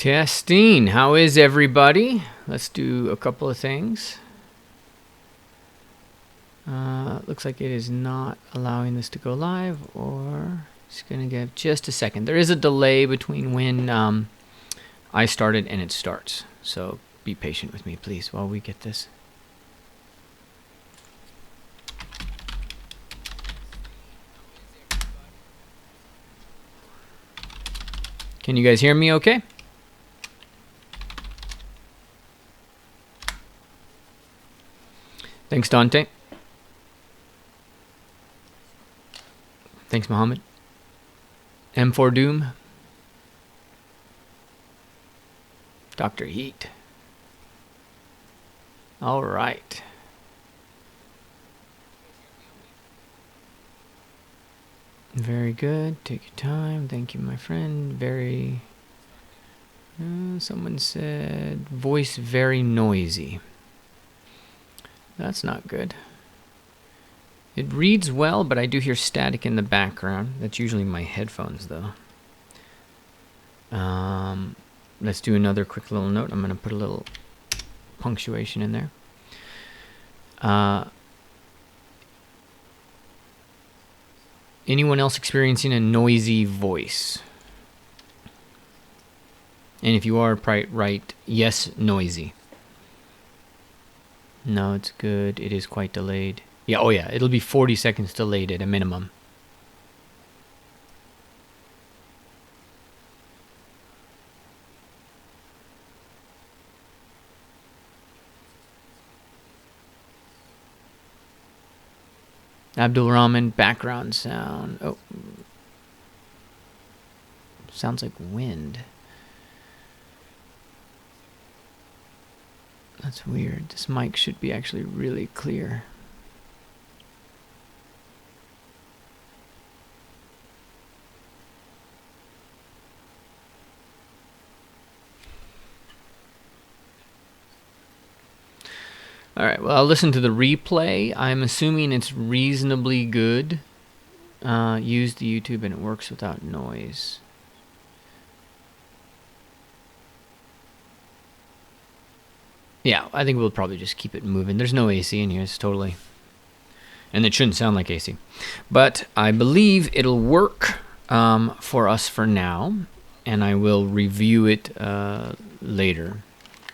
Testing. How is everybody? Let's do a couple of things. Looks like it is not allowing this to go live, or it's going to give just a second. There is a delay between when I started and it starts. So be patient with me, please, while we get this. Can you guys hear me okay? Thanks, Dante. Thanks, Mohammed. M4 Doom. Dr. Heat. All right. Very good. Take your time. Thank you, my friend. Very... someone said voice very noisy. That's not good. It reads well, but I do hear static in the background. That's usually my headphones, though. Let's do another quick little note. I'm going to put a little punctuation in there. Anyone else experiencing a noisy voice? And if you are, write yes, noisy. No, it's good. It is quite delayed. Yeah, oh yeah, it'll be 40 seconds delayed at a minimum. Abdul Rahman, background sound. Oh. Sounds like wind. That's weird. This mic should be actually really clear. All right, well, I'll listen to the replay. I'm assuming it's reasonably good. Use the YouTube and it works without noise. Yeah, I think we'll probably just keep it moving. There's no AC in here. It's totally... And it shouldn't sound like AC. But I believe it'll work for us for now. And I will review it later.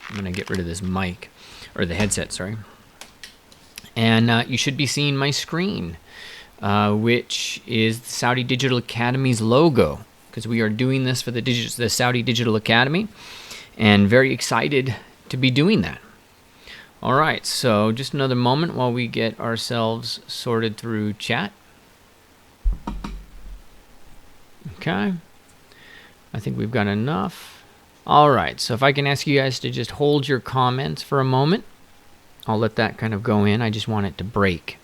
I'm going to get rid of this mic. Or the headset, sorry. And you should be seeing my screen. Which is the Saudi Digital Academy's logo. Because we are doing this for the Saudi Digital Academy. And very excited to be doing that. All right, so just another moment while we get ourselves sorted through chat. Okay, I think we've got enough. All right, so if I can ask you guys to just hold your comments for a moment, I'll let that kind of go in. I just want it to break.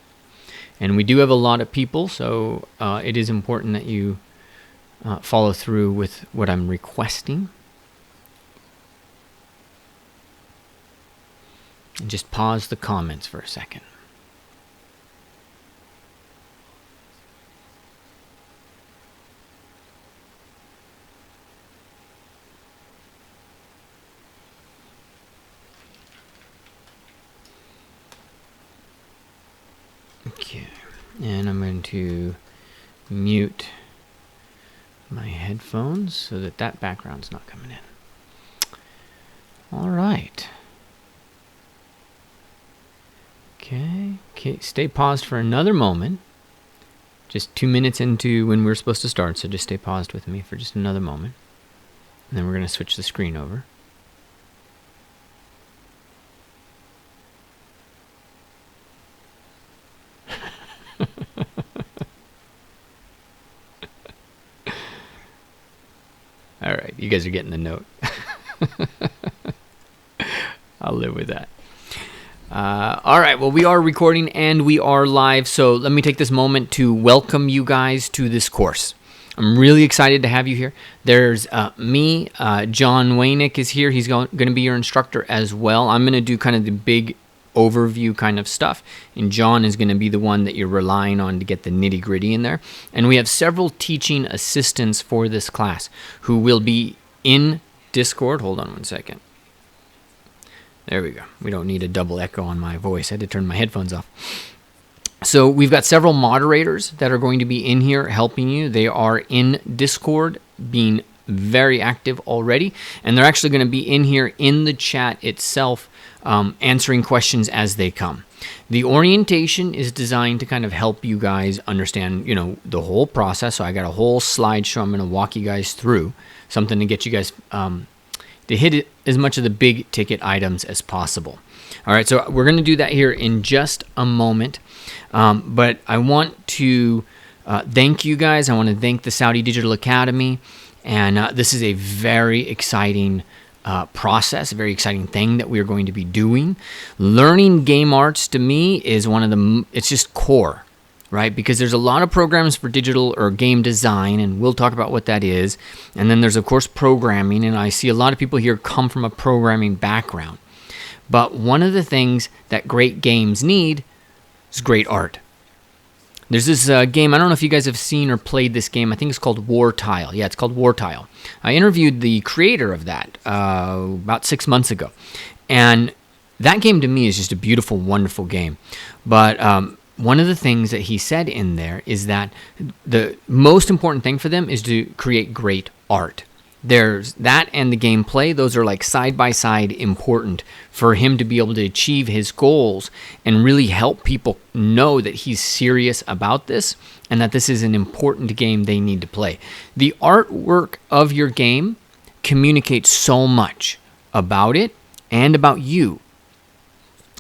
And we do have a lot of people, so it is important that you follow through with what I'm requesting. And just pause the comments for a second. Okay, and I'm going to mute my headphones so that background's not coming in. All right. Okay, stay paused for another moment. Just 2 minutes into when we're supposed to start, so just stay paused with me for just another moment. And then we're going to switch the screen over. All right, you guys are getting the note. I'll live with that. All right, well, we are recording and we are live, so let me take this moment to welcome you guys to this course. I'm really excited to have you here. There's me, John Waynick is here. He's going to be your instructor as well. I'm going to do kind of the big overview kind of stuff, and John is going to be the one that you're relying on to get the nitty-gritty in there. And we have several teaching assistants for this class who will be in Discord. Hold on one second. There we go. We don't need a double echo on my voice. I had to turn my headphones off. So we've got several moderators that are going to be in here helping you. They are in Discord, being very active already, and they're actually going to be in here in the chat itself, answering questions as they come. The orientation is designed to kind of help you guys understand, the whole process. So I got a whole slideshow I'm going to walk you guys through, something to get you guys to hit as much of the big ticket items as possible. All right, so we're going to do that here in just a moment. But I want to thank you guys. I want to thank the Saudi Digital Academy. And this is a very exciting process, a very exciting thing that we are going to be doing. Learning game arts to me is it's just core, right? Because there's a lot of programs for digital or game design, and we'll talk about what that is. And then there's, of course, programming. And I see a lot of people here come from a programming background. But one of the things that great games need is great art. There's this game, I don't know if you guys have seen or played this game. I think it's called War Tile. Yeah, it's called War Tile. I interviewed the creator of that about 6 months ago. And that game to me is just a beautiful, wonderful game. But one of the things that he said in there is that the most important thing for them is to create great art. There's that and the gameplay. Those are like side by side important for him to be able to achieve his goals and really help people know that he's serious about this and that this is an important game they need to play. The artwork of your game communicates so much about it and about you.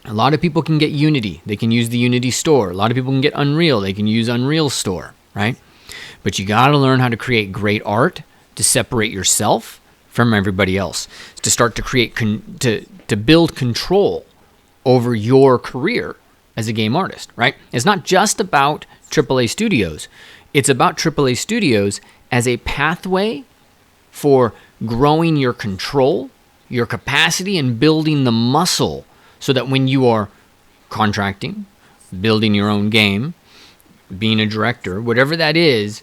A lot of people can get Unity. They can use the Unity store. A lot of people can get Unreal. They can use Unreal Store, right? But you got to learn how to create great art to separate yourself from everybody else, to start to create, to build control over your career as a game artist, right? It's not just about AAA studios. It's about AAA studios as a pathway for growing your control, your capacity, and building the muscle so that when you are contracting, building your own game, being a director, whatever that is,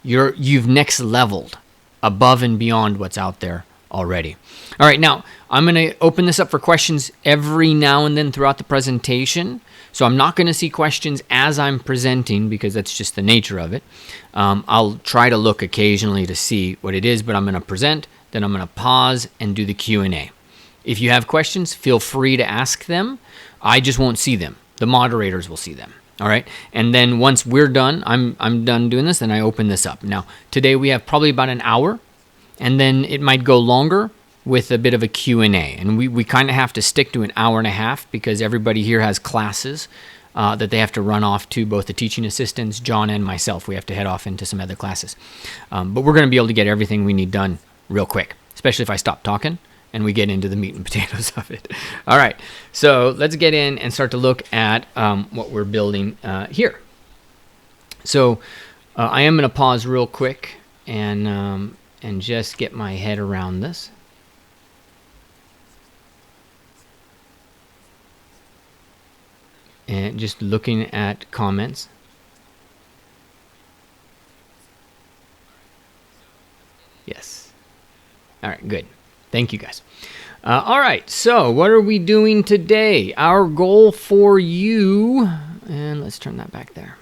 you've next leveled above and beyond what's out there already. All right, now I'm going to open this up for questions every now and then throughout the presentation. So I'm not going to see questions as I'm presenting because that's just the nature of it. I'll try to look occasionally to see what it is, but I'm going to present, then I'm going to pause and do the Q&A. If you have questions, feel free to ask them. I just won't see them. The moderators will see them. All right. And then once we're done, I'm done doing this, then I open this up. Now, today we have probably about an hour, and then it might go longer with a bit of a Q&A. And we kind of have to stick to an hour and a half because everybody here has classes that they have to run off to, both the teaching assistants, John and myself. We have to head off into some other classes. But we're going to be able to get everything we need done real quick, especially if I stop talking and we get into the meat and potatoes of it. All right, so let's get in and start to look at what we're building here. So I am going to pause real quick and just get my head around this. And just looking at comments. Yes. All right, good. Thank you, guys. All right, so what are we doing today? Our goal for you, and let's turn that back there.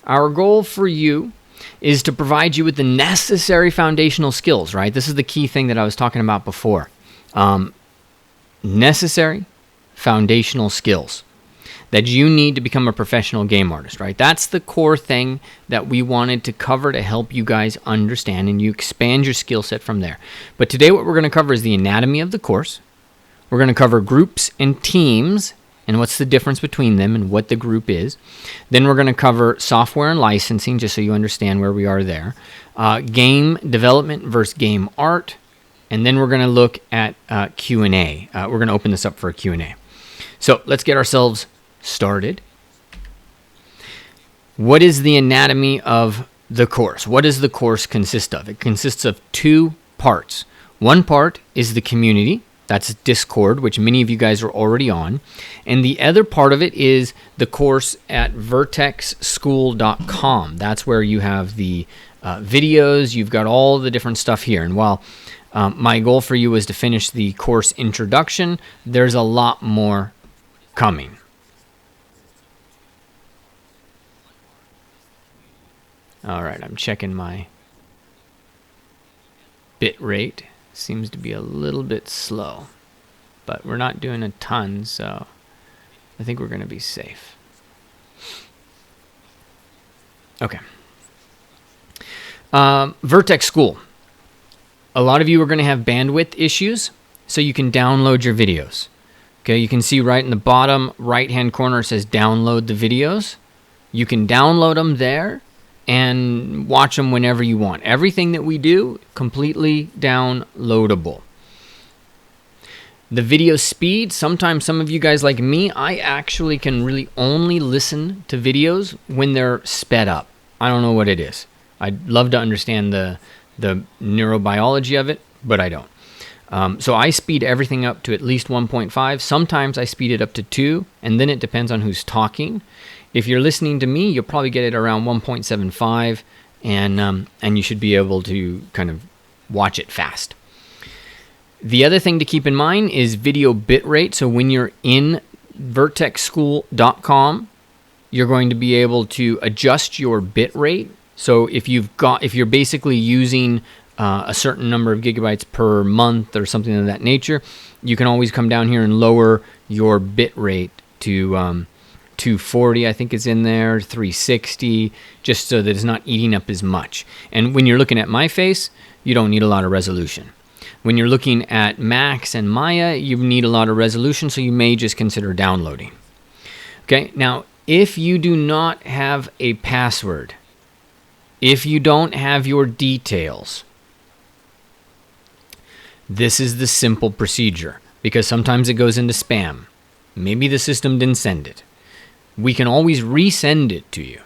Our goal for you is to provide you with the necessary foundational skills, right? This is the key thing that I was talking about before. Necessary foundational skills that you need to become a professional game artist, right? That's the core thing that we wanted to cover to help you guys understand, and you expand your skill set from there. But today what we're going to cover is the anatomy of the course. We're going to cover groups and teams and what's the difference between them and what the group is. Then we're going to cover software and licensing, just so you understand where we are there. Game development versus game art. And then we're going to look at Q&A. We're going to open this up for a Q&A. So let's get ourselves started. What is the anatomy of the course? What does the course consist of? It consists of two parts. One part is the community. That's Discord, which many of you guys are already on. And the other part of it is the course at vertexschool.com. That's where you have the videos. You've got all the different stuff here. And while My goal for you is to finish the course introduction. There's a lot more coming. All right, I'm checking my bit rate. Seems to be a little bit slow, but we're not doing a ton, so I think we're going to be safe. Okay. Vertex School. A lot of you are going to have bandwidth issues, so you can download your videos. Okay, you can see right in the bottom right-hand corner it says download the videos. You can download them there and watch them whenever you want. Everything that we do, completely downloadable. The video speed, sometimes some of you guys like me, I actually can really only listen to videos when they're sped up. I don't know what it is. I'd love to understand the neurobiology of it, but I don't. So I speed everything up to at least 1.5. Sometimes I speed it up to 2, and then it depends on who's talking. If you're listening to me, you'll probably get it around 1.75, and you should be able to kind of watch it fast. The other thing to keep in mind is video bitrate. So when you're in vertexschool.com, you're going to be able to adjust your bitrate. So if you're basically using a certain number of gigabytes per month or something of that nature, you can always come down here and lower your bitrate to 240, I think is in there, 360, just so that it's not eating up as much. And when you're looking at my face, you don't need a lot of resolution. When you're looking at Max and Maya, you need a lot of resolution, so you may just consider downloading. Okay, now if you do not have a password, if you don't have your details, this is the simple procedure, because sometimes it goes into spam. Maybe the system didn't send it. We can always resend it to you.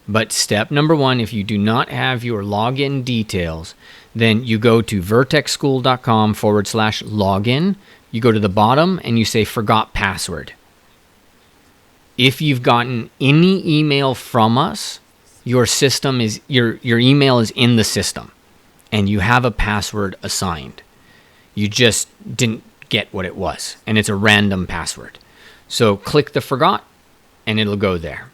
But step number 1, if you do not have your login details, then you go to vertexschool.com/login. You go to the bottom and you say forgot password. If you've gotten any email from us, your email is in the system and you have a password assigned. You just didn't get what it was, and it's a random password. So click the forgot and it'll go there.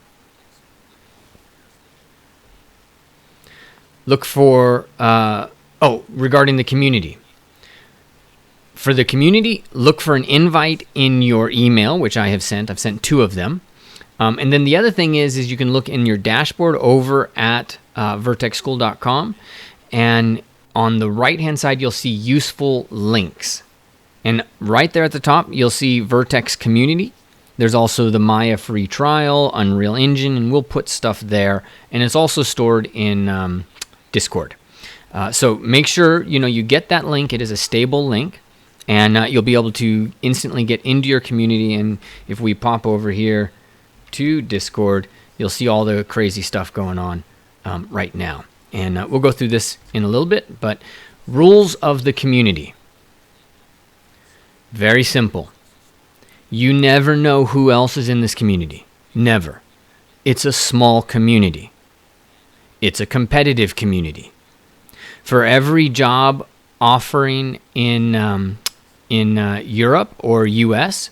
Look for, regarding the community. For the community, look for an invite in your email, which I have sent. I've sent 2 of them. And then the other thing is you can look in your dashboard over at vertexschool.com, and on the right-hand side, you'll see useful links. And right there at the top, you'll see Vertex Community. There's also the Maya free trial, Unreal Engine, and we'll put stuff there. And it's also stored in Discord. So make sure you get that link. It is a stable link, and you'll be able to instantly get into your community. And if we pop over here to Discord, you'll see all the crazy stuff going on right now. And we'll go through this in a little bit, but rules of the community. Very simple. You never know who else is in this community. Never. It's a small community. It's a competitive community. For every job offering in Europe or US,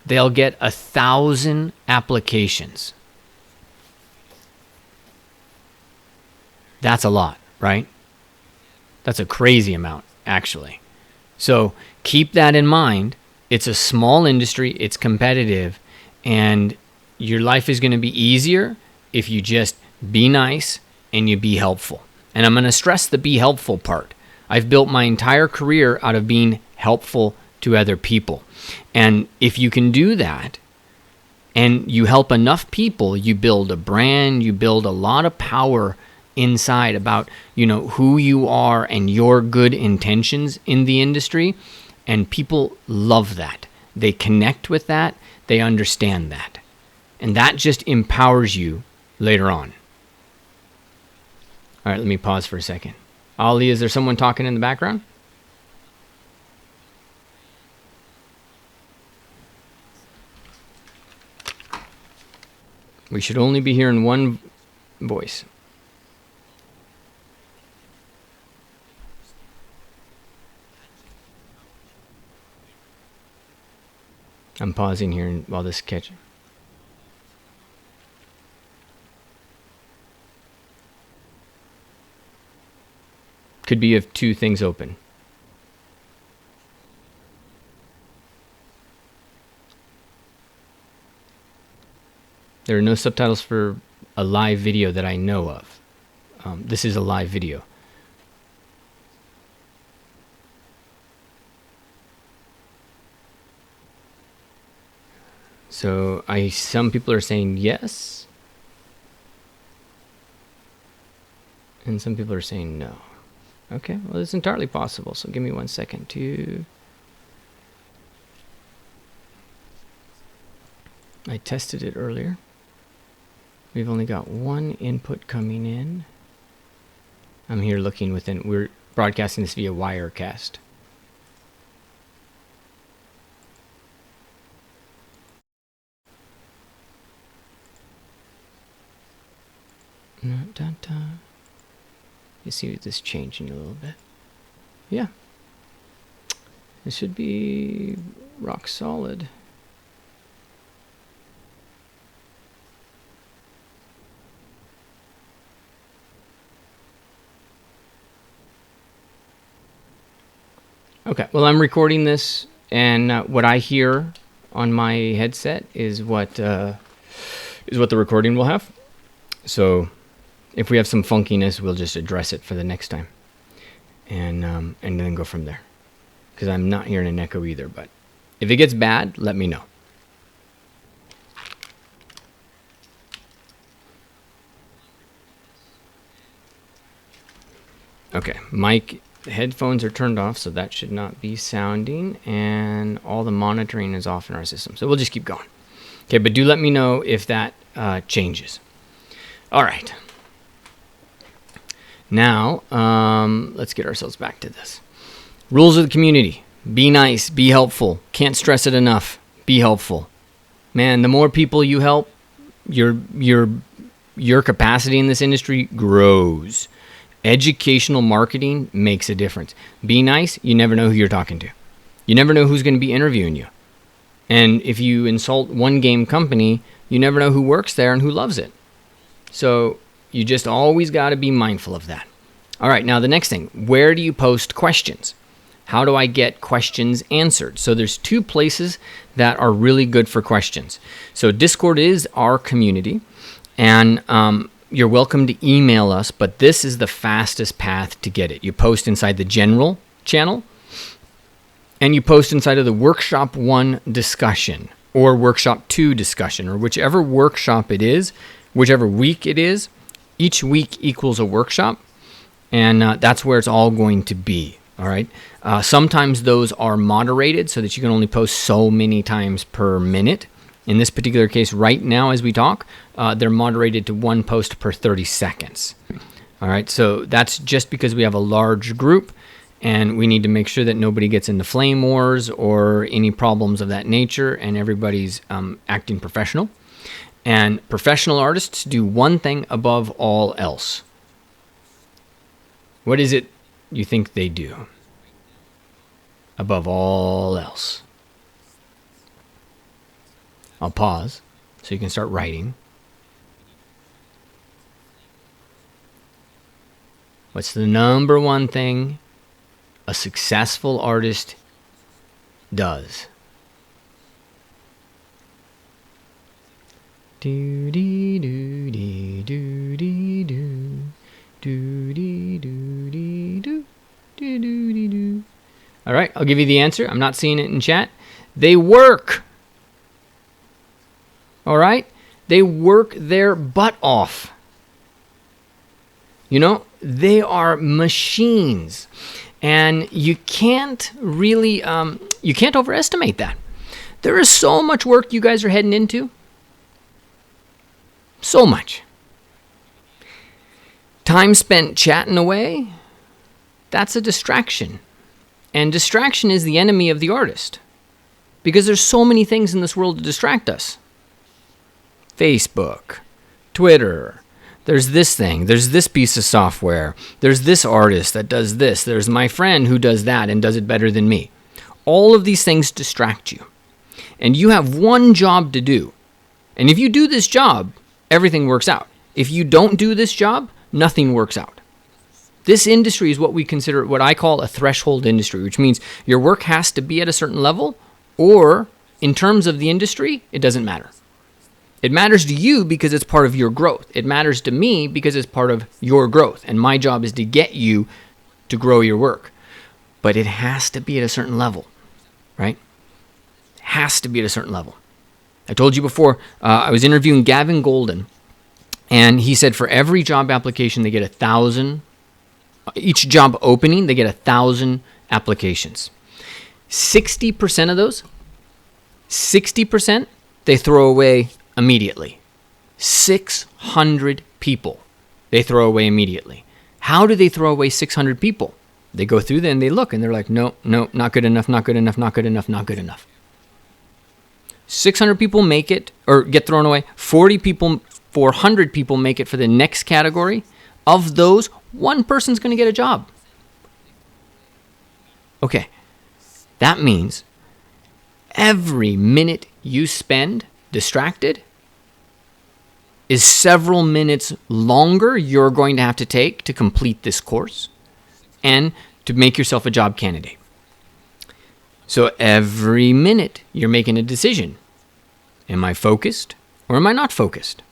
they'll get 1,000 applications. That's a lot, right? That's a crazy amount, actually. So keep that in mind. It's a small industry, it's competitive, and your life is going to be easier if you just be nice and you be helpful. And I'm going to stress the be helpful part. I've built my entire career out of being helpful to other people. And if you can do that, and you help enough people, you build a brand, you build a lot of power inside about, who you are and your good intentions in the industry. And people love that. They connect with that. They understand that. And that just empowers you later on. All right, let me pause for a second. Ali, is there someone talking in the background? We should only be hearing one voice. I'm pausing here while this catch. Could be you have two things open. There are no subtitles for a live video that I know of. This is a live video. So some people are saying yes, and some people are saying no. Okay, well, it's entirely possible. So give me 1 second to. I tested it earlier. We've only got one input coming in. I'm here looking within. We're broadcasting this via Wirecast. You see this changing a little bit. Yeah. It should be rock solid. Okay, well, I'm recording this, and what I hear on my headset is what the recording will have. So if we have some funkiness, we'll just address it for the next time, and then go from there. Because I'm not hearing an echo either, but if it gets bad, let me know. Okay, mic headphones are turned off, so that should not be sounding, and all the monitoring is off in our system. So we'll just keep going. Okay, but do let me know if that changes. All right. Now, let's get ourselves back to this. Rules of the community. Be nice. Be helpful. Can't stress it enough. Be helpful. Man, the more people you help, your capacity in this industry grows. Educational marketing makes a difference. Be nice. You never know who you're talking to. You never know who's going to be interviewing you. And if you insult one game company, you never know who works there and who loves it. So you just always got to be mindful of that. All right, now the next thing. Where do you post questions? How do I get questions answered? So there's two places that are really good for questions. So Discord is our community, and you're welcome to email us, but this is the fastest path to get it. You post inside the general channel, and you post inside of the Workshop 1 discussion or Workshop 2 discussion, or whichever workshop it is, whichever week it is. Each week equals a workshop, and that's where it's all going to be. All right. Sometimes those are moderated so that you can only post so many times per minute. In this particular case, right now as we talk, they're moderated to one post per 30 seconds. All right. So that's just because we have a large group, and we need to make sure that nobody gets into flame wars or any problems of that nature, and everybody's acting professional. And professional artists do one thing above all else. What is it you think they do above all else? I'll pause so you can start writing. What's the number one thing a successful artist does? Do dee do dee do dee do do dee do dee do do do dee do. All right, I'll give you the answer. I'm not seeing it in chat. They work. All right, they work their butt off. You know, they are machines, and you can't really you can't overestimate that. There is so much work you guys are heading into. So much. Time spent chatting away, that's a distraction. And distraction is the enemy of the artist, because there's so many things in this world to distract us. Facebook, Twitter, there's this thing, there's this piece of software, there's this artist that does this, there's my friend who does that and does it better than me. All of these things distract you. and you have one job to do. And if you do this job, everything works out. If you don't do this job, nothing works out. This industry is what we consider, what I call a threshold industry, which means your work has to be at a certain level, or in terms of the industry, it doesn't matter. It matters to you because it's part of your growth. It matters to me because it's part of your growth. And my job is to get you to grow your work. But it has to be at a certain level, right? It has to be at a certain level. I told you before, I was interviewing Gavin Golden, and he said for every job application, they get 1,000. Each job opening, they get 1,000 applications. 60% of those, 60%, they throw away immediately. 600 people they throw away immediately. How do they throw away 600 people? They go through there and they look and they're like, no, not good enough, not good enough, not good enough, not good enough. 600 people make it or get thrown away. 400 people make it for the next category. Of those, one person's going to get a job. Okay, that means every minute you spend distracted is several minutes longer you're going to have to take to complete this course and to make yourself a job candidate. So every minute you're making a decision. Am I focused or am I not focused?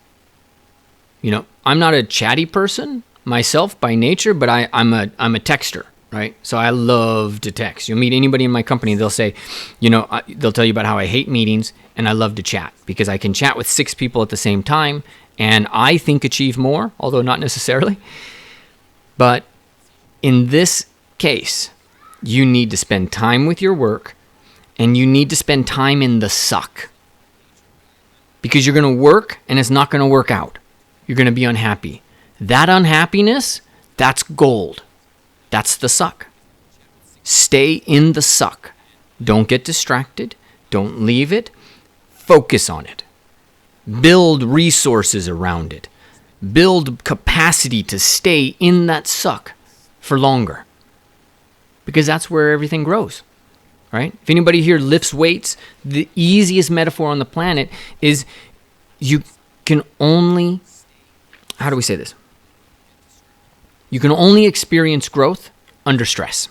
You know, I'm not a chatty person myself by nature, but I'm a texter, right? So I love to text. You'll meet anybody in my company, they'll say, you know, they'll tell you about how I hate meetings and I love to chat because I can chat with 6 people at the same time and I think achieve more, although not necessarily. But in this case, you need to spend time with your work and you need to spend time in the suck. Because you're going to work and it's not going to work out. You're going to be unhappy. That unhappiness, that's gold. That's the suck. Stay in the suck. Don't get distracted. Don't leave it. Focus on it. Build resources around it. Build capacity to stay in that suck for longer. Because that's where everything grows, right? If anybody here lifts weights, the easiest metaphor on the planet is you can only, how do we say this? You can only experience growth under stress.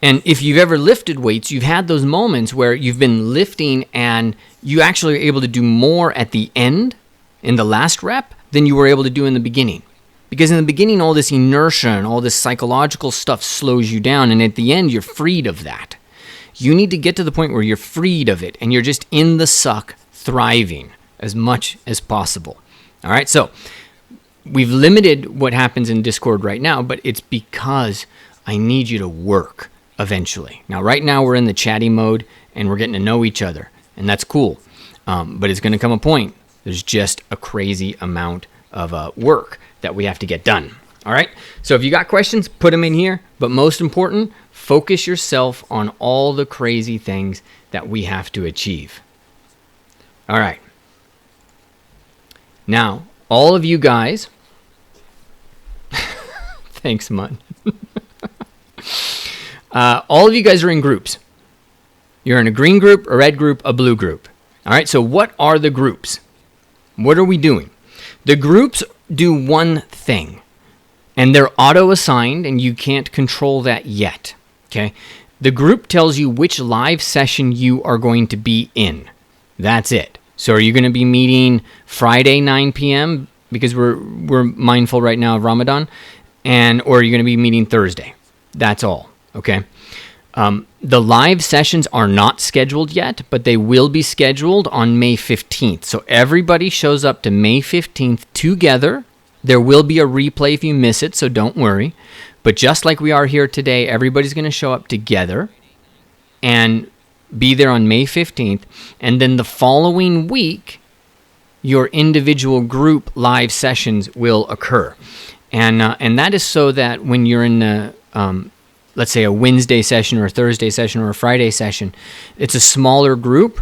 And if you've ever lifted weights, you've had those moments where you've been lifting and you actually are able to do more at the end, in the last rep, than you were able to do in the beginning. Because in the beginning, all this inertia and all this psychological stuff slows you down. And at the end, you're freed of that. You need to get to the point where you're freed of it and you're just in the suck, thriving as much as possible. All right, so we've limited what happens in Discord right now, but it's because I need you to work eventually. Now, right now, we're in the chatty mode and we're getting to know each other, and that's cool. But it's going to come a point. There's just a crazy amount of work that we have to get done. All right, so if you got questions, put them in here. But most important, focus yourself on all the crazy things that we have to achieve. All right. Now, all of you guys, thanks, Mun. All of you guys are in groups. You're in a green group, a red group, a blue group. All right, so what are the groups? What are we doing? The groups do one thing, and they're auto-assigned, and you can't control that yet, okay? The group tells you which live session you are going to be in. That's it. So are you going to be meeting Friday 9 p.m. because we're mindful right now of Ramadan, or are you going to be meeting Thursday? That's all, okay? The live sessions are not scheduled yet, but they will be scheduled on May 15th. So everybody shows up to May 15th together. There will be a replay if you miss it, so don't worry. But just like we are here today, everybody's going to show up together and be there on May 15th. And then the following week, your individual group live sessions will occur. And that is so that when you're in the let's say a Wednesday session or a Thursday session or a Friday session, it's a smaller group,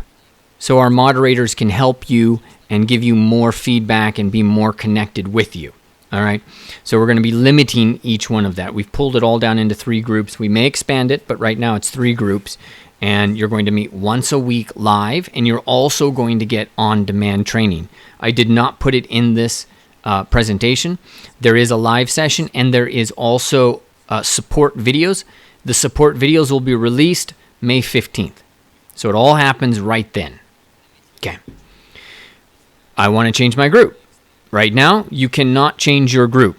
so our moderators can help you and give you more feedback and be more connected with you. All right, so we're going to be limiting each one of that. We've pulled it all down into 3 groups. We may expand it, but right now it's 3 groups, And you're going to meet once a week live, and you're also going to get on-demand training. I did not put it in this presentation. There is a live session, and there is also support videos. The support videos will be released May 15th. So it all happens right then. Okay. I want to change my group. Right now, you cannot change your group.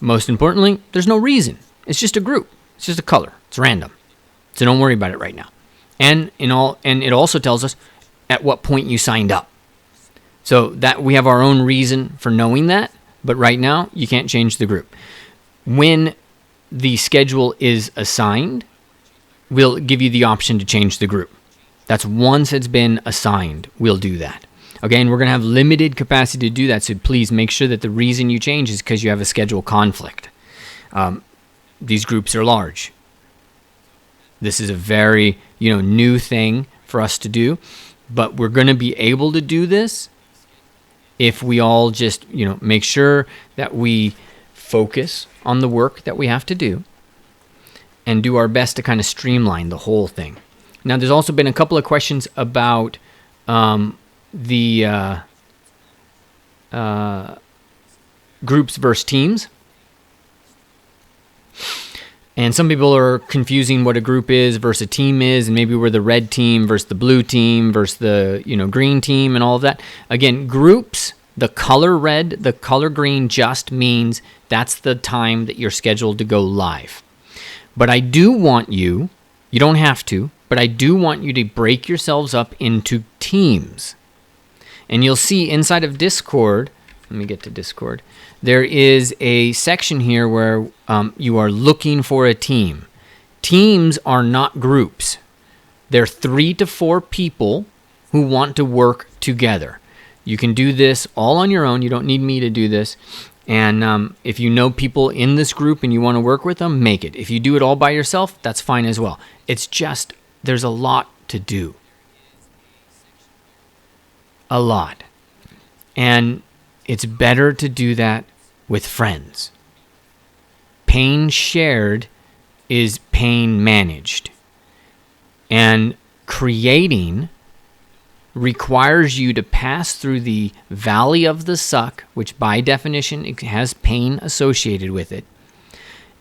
Most importantly, there's no reason. It's just a group. It's just a color. It's random. So don't worry about it right now. And it also tells us at what point you signed up. So that we have our own reason for knowing that, but right now you can't change the group. When the schedule is assigned, we'll give you the option to change the group. That's once it's been assigned, we'll do that. Okay, and we're going to have limited capacity to do that, so please make sure that the reason you change is because you have a schedule conflict. These groups are large. This is a very, new thing for us to do, but we're going to be able to do this if we all just, make sure that we focus on the work that we have to do and do our best to kind of streamline the whole thing. Now, there's also been a couple of questions about the groups versus teams. And some people are confusing what a group is versus a team is, and maybe we're the red team versus the blue team versus the green team and all of that. Again, groups, the color red, the color green just means that's the time that you're scheduled to go live. But I do want you don't have to, but I do want you to break yourselves up into teams. And you'll see inside of Discord, let me get to Discord, there is a section here where you are looking for a team. Teams are not groups. They're 3 to 4 people who want to work together. You can do this all on your own. You don't need me to do this. And if you know people in this group and you want to work with them, make it. If you do it all by yourself, that's fine as well. It's just, there's a lot to do. A lot. And it's better to do that with friends. Pain shared is pain managed. And creating requires you to pass through the valley of the suck, which by definition it has pain associated with it.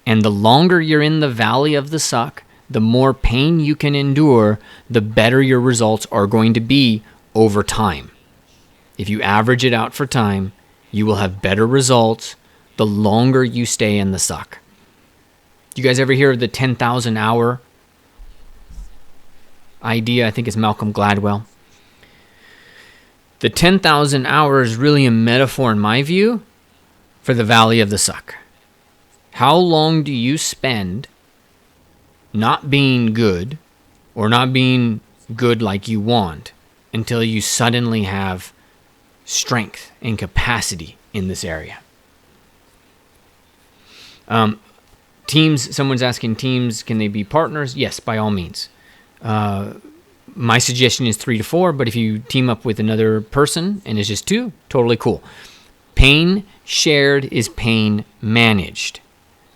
And the longer you're in the valley of the suck, the more pain you can endure, the better your results are going to be over time. If you average it out for time, you will have better results the longer you stay in the suck. You guys ever hear of the 10,000 hour idea? I think it's Malcolm Gladwell. The 10,000 hours is really a metaphor, in my view, for the valley of the suck. How long do you spend not being good or not being good like you want until you suddenly have strength and capacity in this area? Teams, someone's asking teams, can they be partners? Yes, by all means. My suggestion is 3 to 4, but if you team up with another person and it's just 2, totally cool. Pain shared is pain managed.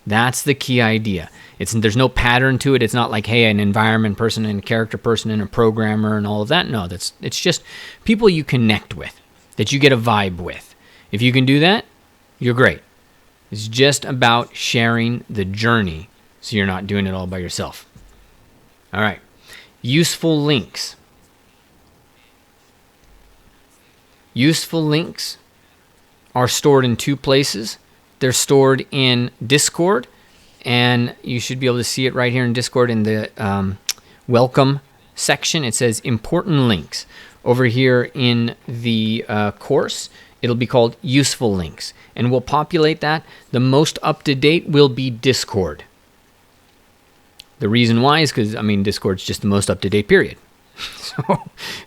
That's the key idea. There's no pattern to it. It's not like, hey, an environment person and a character person and a programmer and all of that. No, it's just people you connect with, that you get a vibe with. If you can do that, you're great. It's just about sharing the journey so you're not doing it all by yourself. All right. Useful links. Useful links are stored in 2 places. They're stored in Discord, and you should be able to see it right here in Discord in the welcome section. It says important links. Over here in the course, it'll be called useful links, and we'll populate that. The most up-to-date will be Discord. The reason why is because, Discord's just the most up-to-date, period. So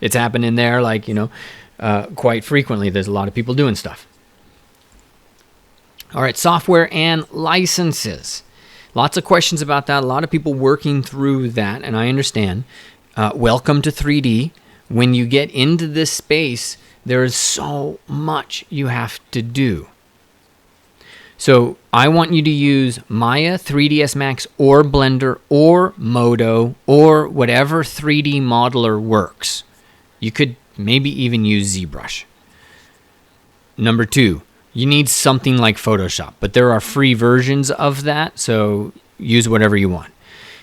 it's happening there quite frequently. There's a lot of people doing stuff. All right, software and licenses. Lots of questions about that. A lot of people working through that, and I understand. Welcome to 3D. When you get into this space, there is so much you have to do. So I want you to use Maya, 3ds Max, or Blender, or Modo, or whatever 3D modeler works. You could maybe even use ZBrush. Number 2, you need something like Photoshop, but there are free versions of that, so use whatever you want.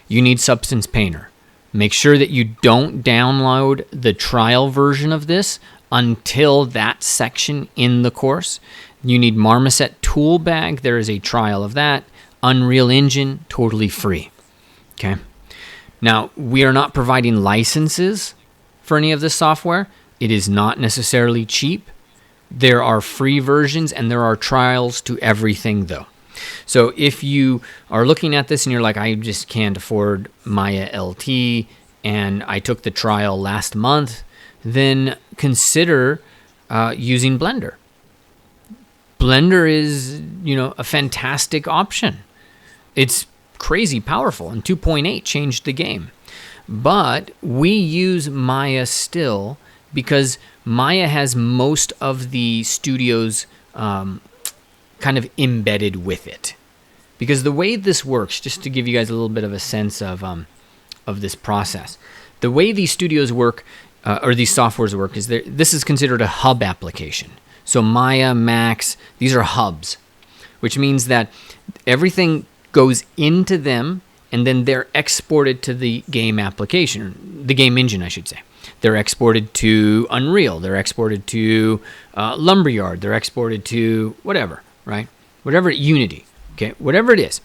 You need Substance Painter. Make sure that you don't download the trial version of this until that section in the course. You need Marmoset Toolbag. There is a trial of that. Unreal Engine, totally free. Okay. Now, we are not providing licenses for any of this software. It is not necessarily cheap. There are free versions and there are trials to everything, though. So if you are looking at this and you're like, I just can't afford Maya LT and I took the trial last month, then consider using Blender. Blender is, a fantastic option. It's crazy powerful, and 2.8 changed the game. But we use Maya still because Maya has most of the studios kind of embedded with it. Because the way this works, just to give you guys a little bit of a sense of this process, the way these studios work, or these softwares work, is this is considered a hub application. So Maya, Max, these are hubs, which means that everything goes into them and then they're exported to the game application, the game engine, I should say. They're exported to Unreal, they're exported to Lumberyard, they're exported to whatever, right? Whatever, Unity, okay, whatever it is.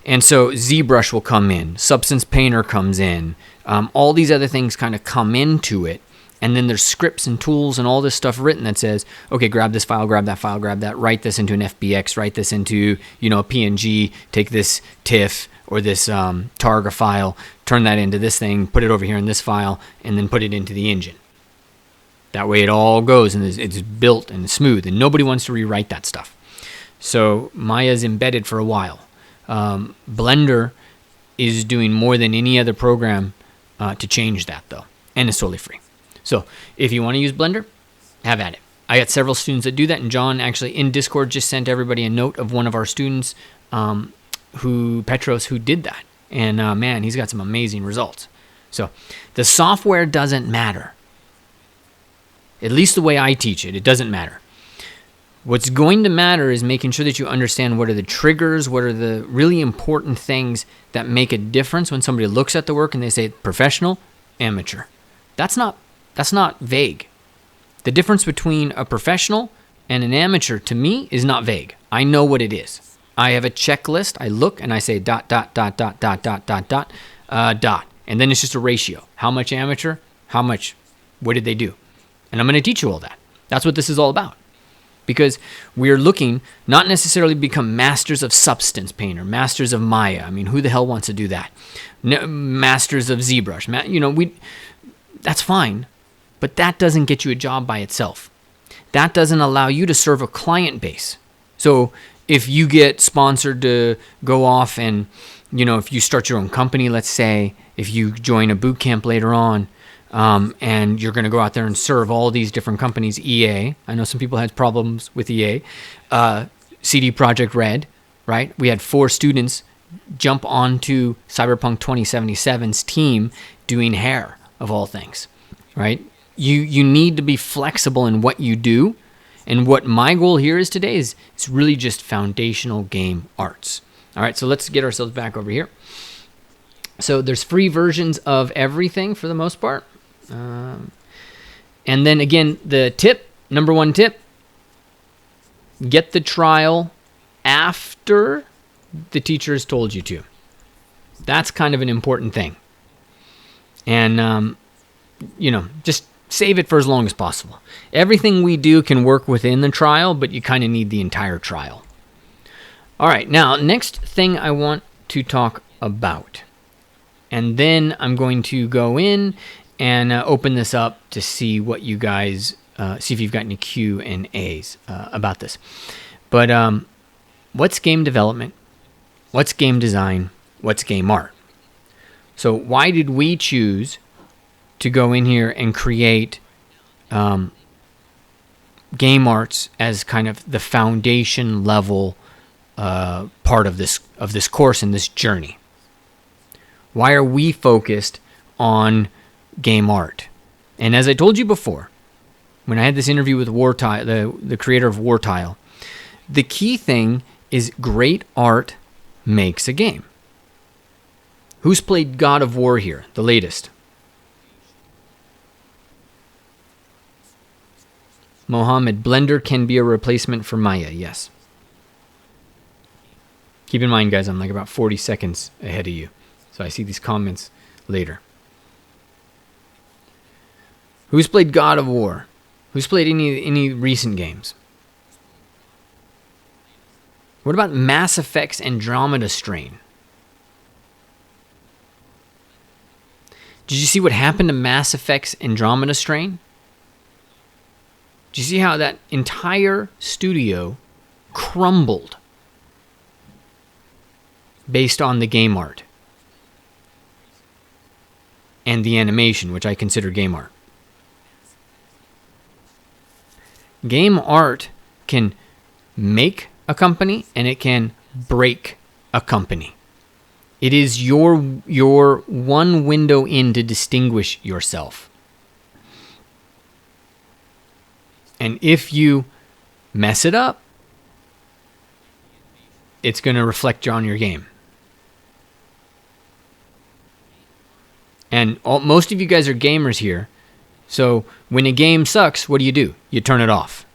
And so ZBrush will come in, Substance Painter comes in, all these other things kind of come into it. And then there's scripts and tools and all this stuff written that says, okay, grab this file, grab that file, grab that, write this into an FBX, write this into, a PNG, take this TIFF or this Targa file, turn that into this thing, put it over here in this file, and then put it into the engine. That way it all goes and it's built and smooth, and nobody wants to rewrite that stuff. So Maya's embedded for a while. Blender is doing more than any other program to change that, though, and it's totally free. So if you want to use Blender, have at it. I got several students that do that, and John actually in Discord just sent everybody a note of one of our students, Petros, who did that. And man, he's got some amazing results. So the software doesn't matter. At least the way I teach it, it doesn't matter. What's going to matter is making sure that you understand what are the triggers, what are the really important things that make a difference when somebody looks at the work and they say professional, amateur. That's not vague. The difference between a professional and an amateur, to me, is not vague. I know what it is. I have a checklist. I look and I say ... And then it's just a ratio. How much amateur? How much? What did they do? And I'm going to teach you all that. That's what this is all about. Because we're looking not necessarily to become masters of Substance Painter, masters of Maya. I mean, who the hell wants to do that? Masters of ZBrush. That's fine. But that doesn't get you a job by itself. That doesn't allow you to serve a client base. So if you get sponsored to go off and, if you start your own company, let's say, if you join a boot camp later on, and you're going to go out there and serve all these different companies, EA. I know some people had problems with EA. CD Projekt Red, right? We had 4 students jump onto Cyberpunk 2077's team doing hair, of all things, right? You need to be flexible in what you do. And what my goal here is today is it's really just foundational game arts. All right, so let's get ourselves back over here. So there's free versions of everything for the most part. And then again, the number 1 tip, get the trial after the teacher has told you to. That's kind of an important thing. And, just save it for as long as possible. Everything we do can work within the trial, but you kind of need the entire trial. All right, now, next thing I want to talk about. And then I'm going to go in and open this up to see what you guys, see if you've got any Q&As about this. But what's game development? What's game design? What's game art? So why did we choose to go in here and create game arts as kind of the foundation level part of this course and this journey. Why are we focused on game art? And as I told you before, when I had this interview with Wartile, the creator of Wartile, the key thing is great art makes a game. Who's played God of War here, the latest? Mohammed, Blender can be a replacement for Maya, yes. Keep in mind, guys, I'm like about 40 seconds ahead of you. So I see these comments later. Who's played God of War? Who's played any recent games? What about Mass Effect's Andromeda Strain? Did you see what happened to Mass Effect's Andromeda Strain? Did you see how that entire studio crumbled based on the game art and the animation, which I consider game art? Game art can make a company and it can break a company. It is your one window in to distinguish yourself. And if you mess it up, it's going to reflect on your game. And most of you guys are gamers here. So when a game sucks, what do? You turn it off.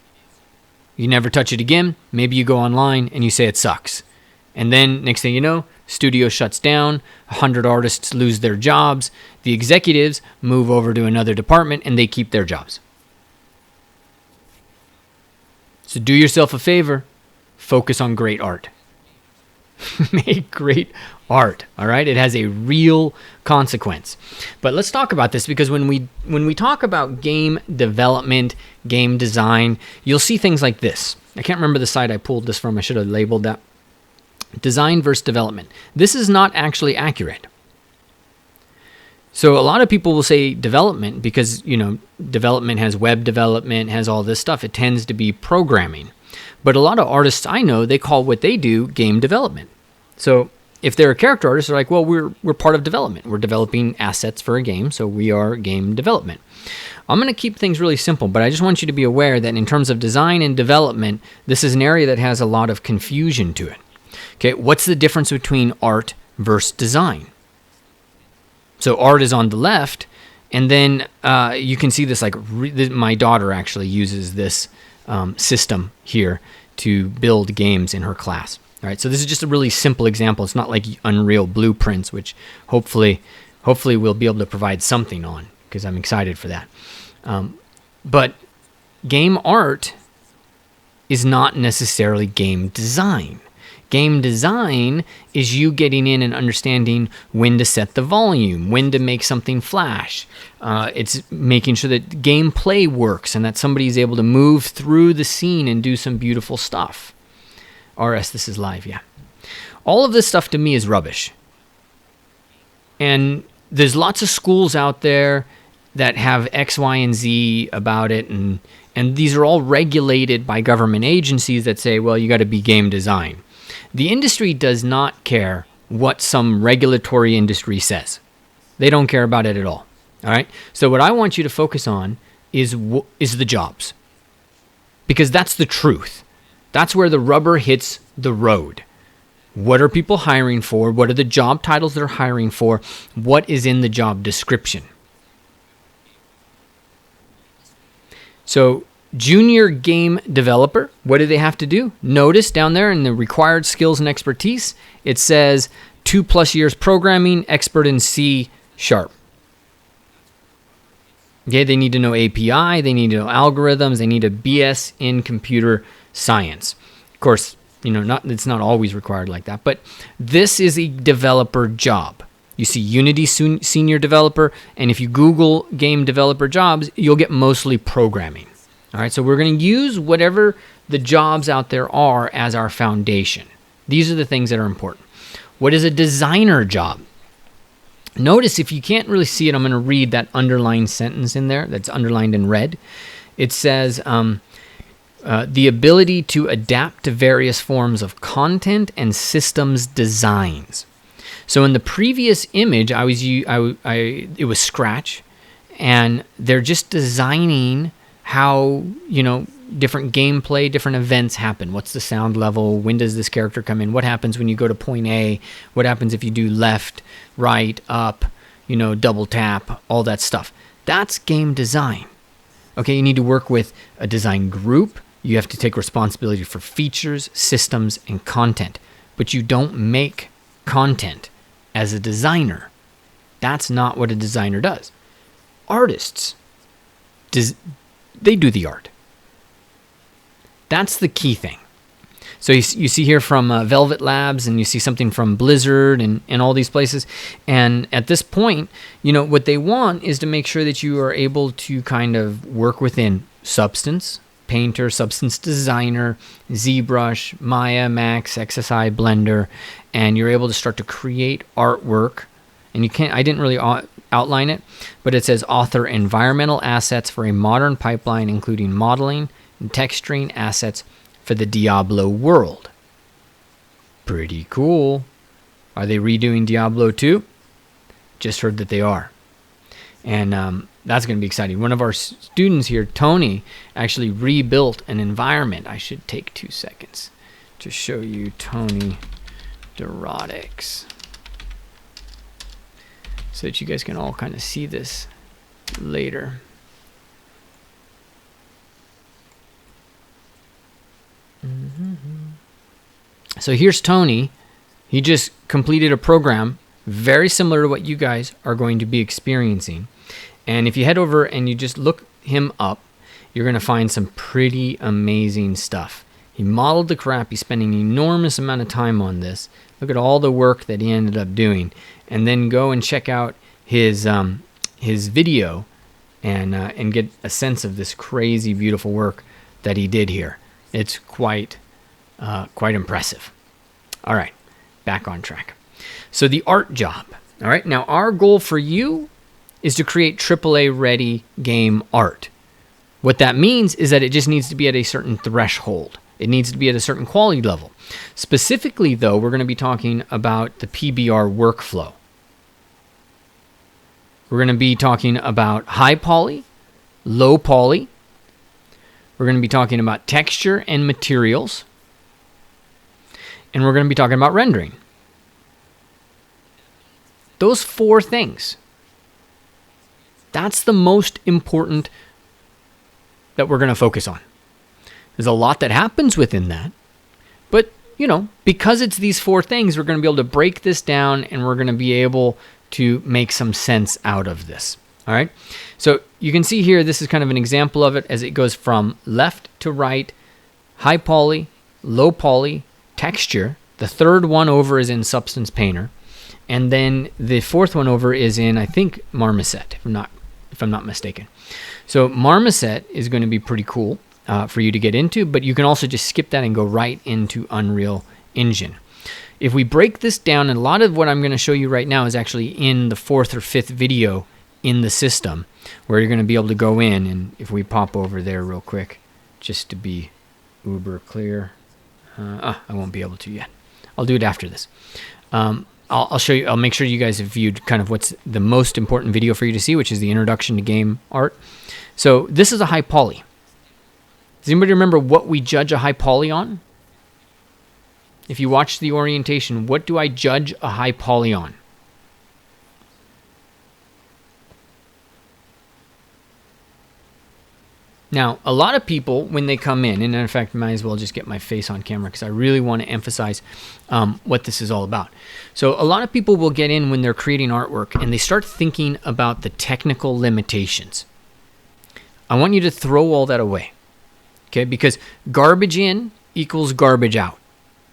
You never touch it again. Maybe you go online and you say it sucks. And then next thing you know, studio shuts down, 100 artists lose their jobs, the executives move over to another department and they keep their jobs. So do yourself a favor, focus on great art. Make great art, all right? It has a real consequence. But let's talk about this, because when we talk about game development, game design, you'll see things like this. I can't remember the site I pulled this from. I should have labeled that. Design versus development. This is not actually accurate. So a lot of people will say development because, development has web development, has all this stuff. It tends to be programming. But a lot of artists I know, they call what they do game development. So if they're a character artist, they're like, well, we're part of development. We're developing assets for a game, so we are game development. I'm going to keep things really simple, but I just want you to be aware that in terms of design and development, this is an area that has a lot of confusion to it. Okay, what's the difference between art versus design? So art is on the left, and then you can see this, my daughter actually uses this system here to build games in her class. All right, so this is just a really simple example. It's not like Unreal Blueprints, which hopefully we'll be able to provide something on, because I'm excited for that. But game art is not necessarily game design. Game design is you getting in and understanding when to set the volume, when to make something flash. It's making sure that gameplay works and that somebody is able to move through the scene and do some beautiful stuff. RS, this is live, yeah. All of this stuff to me is rubbish. And there's lots of schools out there that have X, Y, and Z about it, and these are all regulated by government agencies that say, well, you got to be game design. The industry does not care what some regulatory industry says. They don't care about it at all. All right? So what I want you to focus on is the jobs. Because that's the truth. That's where the rubber hits the road. What are people hiring for? What are the job titles they're hiring for? What is in the job description? So, junior game developer, what do they have to do? Notice down there in the required skills and expertise, it says 2+ years programming, expert in C#. Okay, they need to know API, they need to know algorithms, they need a BS in computer science. Of course, it's not always required like that, but this is a developer job. You see Unity senior developer, and if you Google game developer jobs, you'll get mostly programming. All right, so we're going to use whatever the jobs out there are as our foundation. These are the things that are important. What is a designer job? Notice, if you can't really see it, I'm going to read that underlined sentence in there that's underlined in red. It says, The ability to adapt to various forms of content and systems designs. So in the previous image, it was Scratch, and they're just designing how, different gameplay, different events happen. What's the sound level? When does this character come in? What happens when you go to point A? What happens if you do left, right, up, double tap, all that stuff. That's game design. Okay, you need to work with a design group. You have to take responsibility for features, systems, and content. But you don't make content as a designer. That's not what a designer does. Artists, they do the art. That's the key thing. So you see here from Velvet Labs, and you see something from Blizzard and all these places. And at this point, what they want is to make sure that you are able to kind of work within Substance, Painter, Substance Designer, ZBrush, Maya, Max, XSI, Blender, and you're able to start to create artwork. And I didn't really outline it, but it says author environmental assets for a modern pipeline, including modeling and texturing assets for the Diablo world. Pretty cool. Are they redoing Diablo 2? Just heard that they are. And that's going to be exciting. One of our students here, Tony, actually rebuilt an environment. I should take 2 seconds to show you Tony Dorotics, so that you guys can all kind of see this later. So here's Tony. He just completed a program very similar to what you guys are going to be experiencing. And if you head over and you just look him up, you're going to find some pretty amazing stuff. He modeled the crap. He's spending an enormous amount of time on this. Look at all the work that he ended up doing. And then go and check out his video and get a sense of this crazy, beautiful work that he did here. It's quite impressive. All right, back on track. So the art job. All right, now our goal for you is to create AAA-ready game art. What that means is that it just needs to be at a certain threshold. It needs to be at a certain quality level. Specifically, though, we're going to be talking about the PBR workflow. We're going to be talking about high poly, low poly. We're going to be talking about texture and materials. And we're going to be talking about rendering. Those 4 things. That's the most important that we're going to focus on. There's a lot that happens within that. But, because it's these 4 things, we're going to be able to break this down, and we're going to be able to make some sense out of this. All right. So you can see here, this is kind of an example of it as it goes from left to right, high poly, low poly, texture. The third one over is in Substance Painter. And then the fourth one over is in, I think, Marmoset, if I'm not mistaken. So Marmoset is going to be pretty cool for you to get into, but you can also just skip that and go right into Unreal Engine. If we break this down, and a lot of what I'm going to show you right now is actually in the 4th or 5th video in the system, where you're going to be able to go in, and if we pop over there real quick, just to be uber clear. I won't be able to yet. I'll do it after this. I'll show you. I'll make sure you guys have viewed kind of what's the most important video for you to see, which is the introduction to game art. So this is a high poly. Does anybody remember what we judge a high poly on? If you watch the orientation, what do I judge a high poly on? Now, a lot of people, when they come in, and in fact, might as well just get my face on camera because I really want to emphasize what this is all about. So a lot of people will get in when they're creating artwork and they start thinking about the technical limitations. I want you to throw all that away, okay? Because garbage in equals garbage out.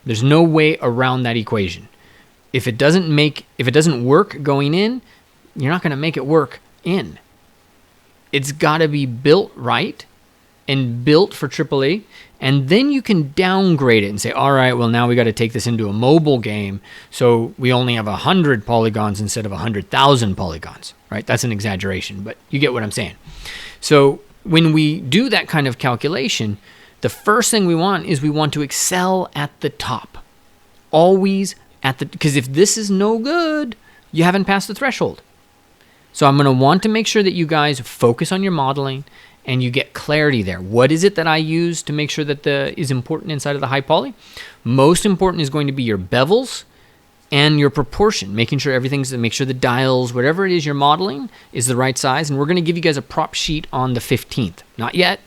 There's no way around that equation. If it doesn't work going in, you're not going to make it work in. It's got to be built right and built for AAA, and then you can downgrade it and say, all right, well, now we got to take this into a mobile game, so we only have 100 polygons instead of 100,000 polygons, right? That's an exaggeration, but you get what I'm saying. So when we do that kind of calculation, The first thing we want is we want to excel at the top. Always at the, because if this is no good, you haven't passed the threshold. So I'm going to want to make sure that you guys focus on your modeling and you get clarity there. What is it that I use to make sure that is important inside of the high poly? Most important is going to be your bevels and your proportion, making sure make sure the dials, whatever it is you're modeling, is the right size. And we're going to give you guys a prop sheet on the 15th. Not yet.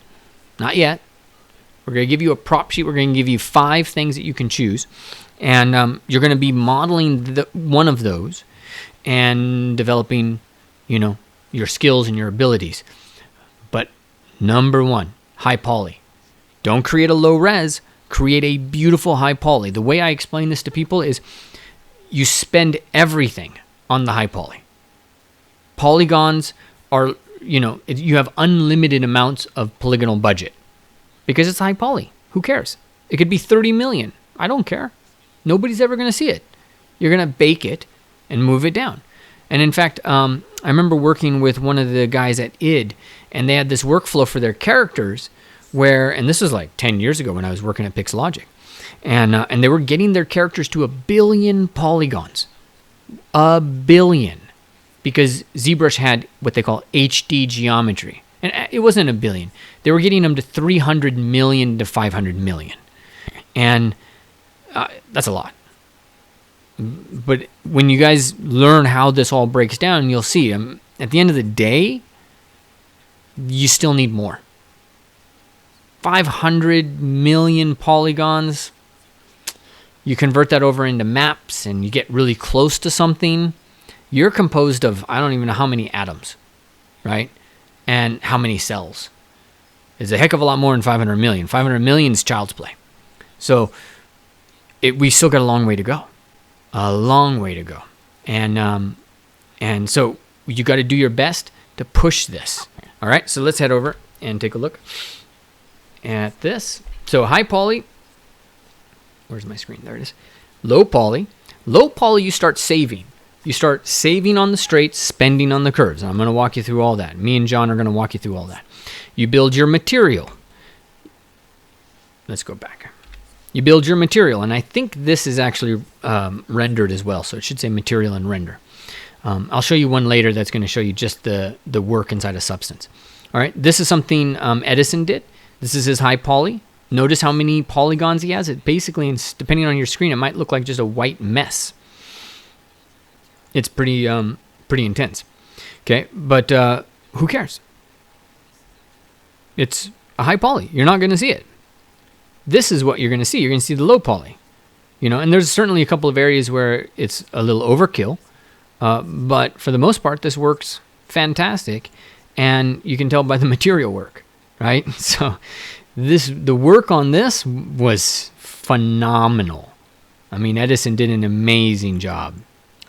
We're going to give you a prop sheet. We're going to give you 5 things that you can choose. And you're going to be modeling one of those and developing, your skills and your abilities. But number 1, high poly. Don't create a low res. Create a beautiful high poly. The way I explain this to people is you spend everything on the high poly. Polygons are, you have unlimited amounts of polygonal budget because it's high poly. Who cares? It could be 30 million. I don't care. Nobody's ever going to see it. You're going to bake it and move it down. And in fact, I remember working with one of the guys at id, and they had this workflow for their characters where, and this was like 10 years ago when I was working at Pixelogic, and they were getting their characters to 1 billion polygons. 1 billion. Because ZBrush had what they call HD geometry. And it wasn't 1 billion. They were getting them to 300 million to 500 million. And that's a lot. But when you guys learn how this all breaks down, you'll see. At the end of the day, you still need more. 500 million polygons. You convert that over into maps and you get really close to something. You're composed of, I don't even know how many atoms, right? And how many cells. It's a heck of a lot more than 500 million. 500 million is child's play. So we still got a long way to go. A long way to go. And so you got to do your best to push this. All right, so let's head over and take a look at this. So high poly. Where's my screen? There it is. Low poly. Low poly, you start saving. You start saving on the straights, spending on the curves. I'm going to walk you through all that. Me and John are going to walk you through all that. You build your material. Let's go back. You build your material, and I think this is actually rendered as well, so it should say material and render. I'll show you one later that's going to show you just the work inside of Substance. All right, this is something Edison did. This is his high poly. Notice how many polygons he has. It basically, depending on your screen, it might look like just a white mess. It's pretty intense. Okay, but who cares? It's a high poly. You're not going to see it. This is what you're going to see. You're going to see the low poly. And there's certainly a couple of areas where it's a little overkill. But for the most part, this works fantastic. And you can tell by the material work, right? So the work on this was phenomenal. I mean, Edison did an amazing job.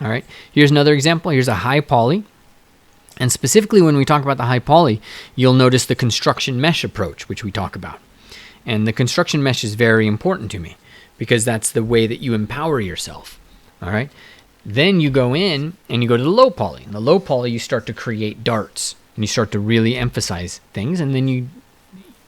All right. Here's another example. Here's a high poly. And specifically when we talk about the high poly, you'll notice the construction mesh approach, which we talk about. And the construction mesh is very important to me because that's the way that you empower yourself. All right. Then you go in and you go to the low poly. In the low poly, you start to create darts and you start to really emphasize things. And then you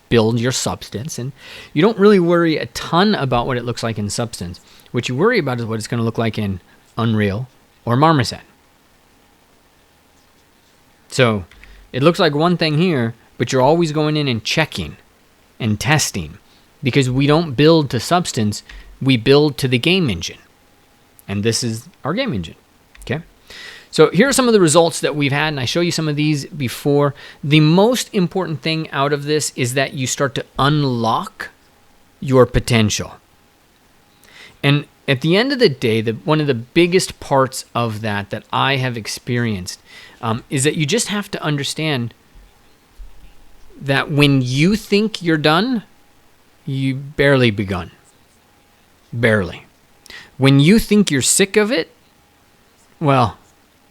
build your substance. And you don't really worry a ton about what it looks like in Substance. What you worry about is what it's going to look like in Unreal or Marmoset. So it looks like one thing here, but you're always going in and checking and testing, because we don't build to Substance, we build to the game engine. And this is our game engine. Okay. So here are some of the results that we've had, and I show you some of these before. The most important thing out of this is that you start to unlock your potential. And at the end of the day, one of the biggest parts of that I have experienced is that you just have to understand that when you think you're done, you barely begun. Barely. When you think you're sick of it, well,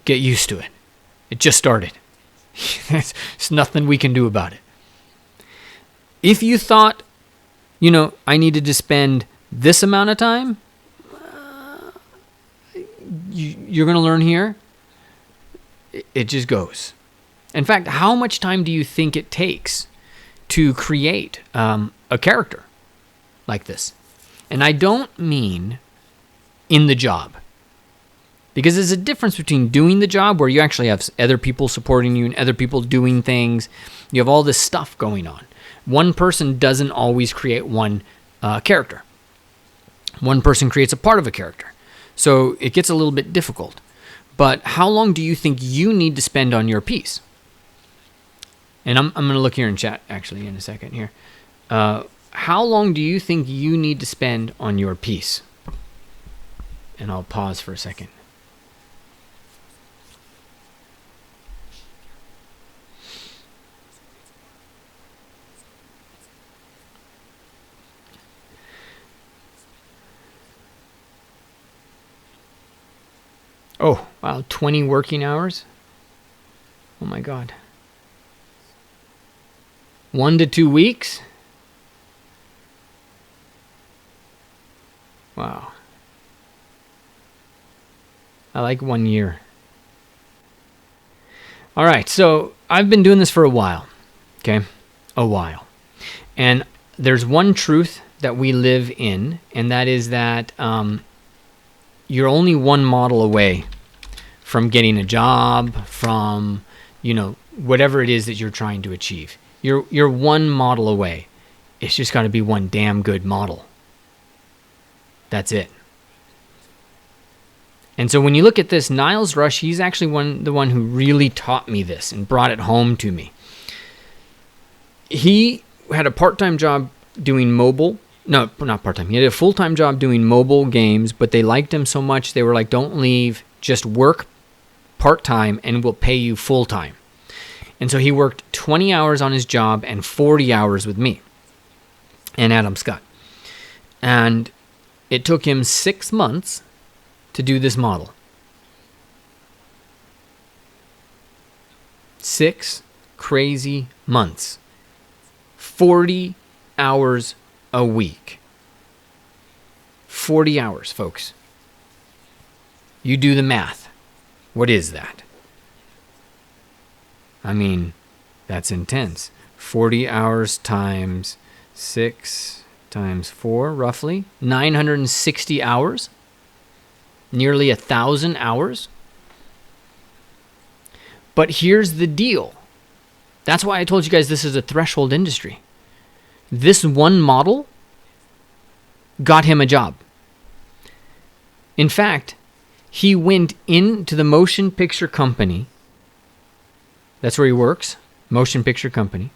get used to it. It just started. There's nothing we can do about it. If you thought, I needed to spend this amount of time, you're going to learn here. It just goes. In fact, how much time do you think it takes to create a character like this. And I don't mean in the job. Because there's a difference between doing the job where you actually have other people supporting you and other people doing things. You have all this stuff going on. One person doesn't always create one character. One person creates a part of a character. So it gets a little bit difficult. But how long do you think you need to spend on your piece? And I'm going to look here in chat actually in a second here. How long do you think you need to spend on your piece? And I'll pause for a second. Oh, wow, 20 working hours? Oh my God. 1 to 2 weeks? Wow. I like 1 year. All right, so I've been doing this for a while, okay? A while. And there's one truth that we live in, and that is that you're only one model away from getting a job, from, whatever it is that you're trying to achieve. You're one model away. It's just got to be one damn good model. That's it. And so when you look at this, Niles Rush, he's actually the one who really taught me this and brought it home to me. He had a part-time job doing mobile. No, not part-time. He had a full-time job doing mobile games, but they liked him so much, they were like, don't leave, just work part-time and we'll pay you full-time. And so he worked 20 hours on his job and 40 hours with me and Adam Scott. And it took him 6 months to do this model. 6 crazy months. 40 hours a week. 40 hours, folks. You do the math. What is that? I mean, that's intense. 40 hours times 6 times 4, roughly. 960 hours. Nearly 1,000 hours. But here's the deal. That's why I told you guys this is a threshold industry. This one model got him a job. In fact, he went into the motion picture company. That's where he works, motion picture company.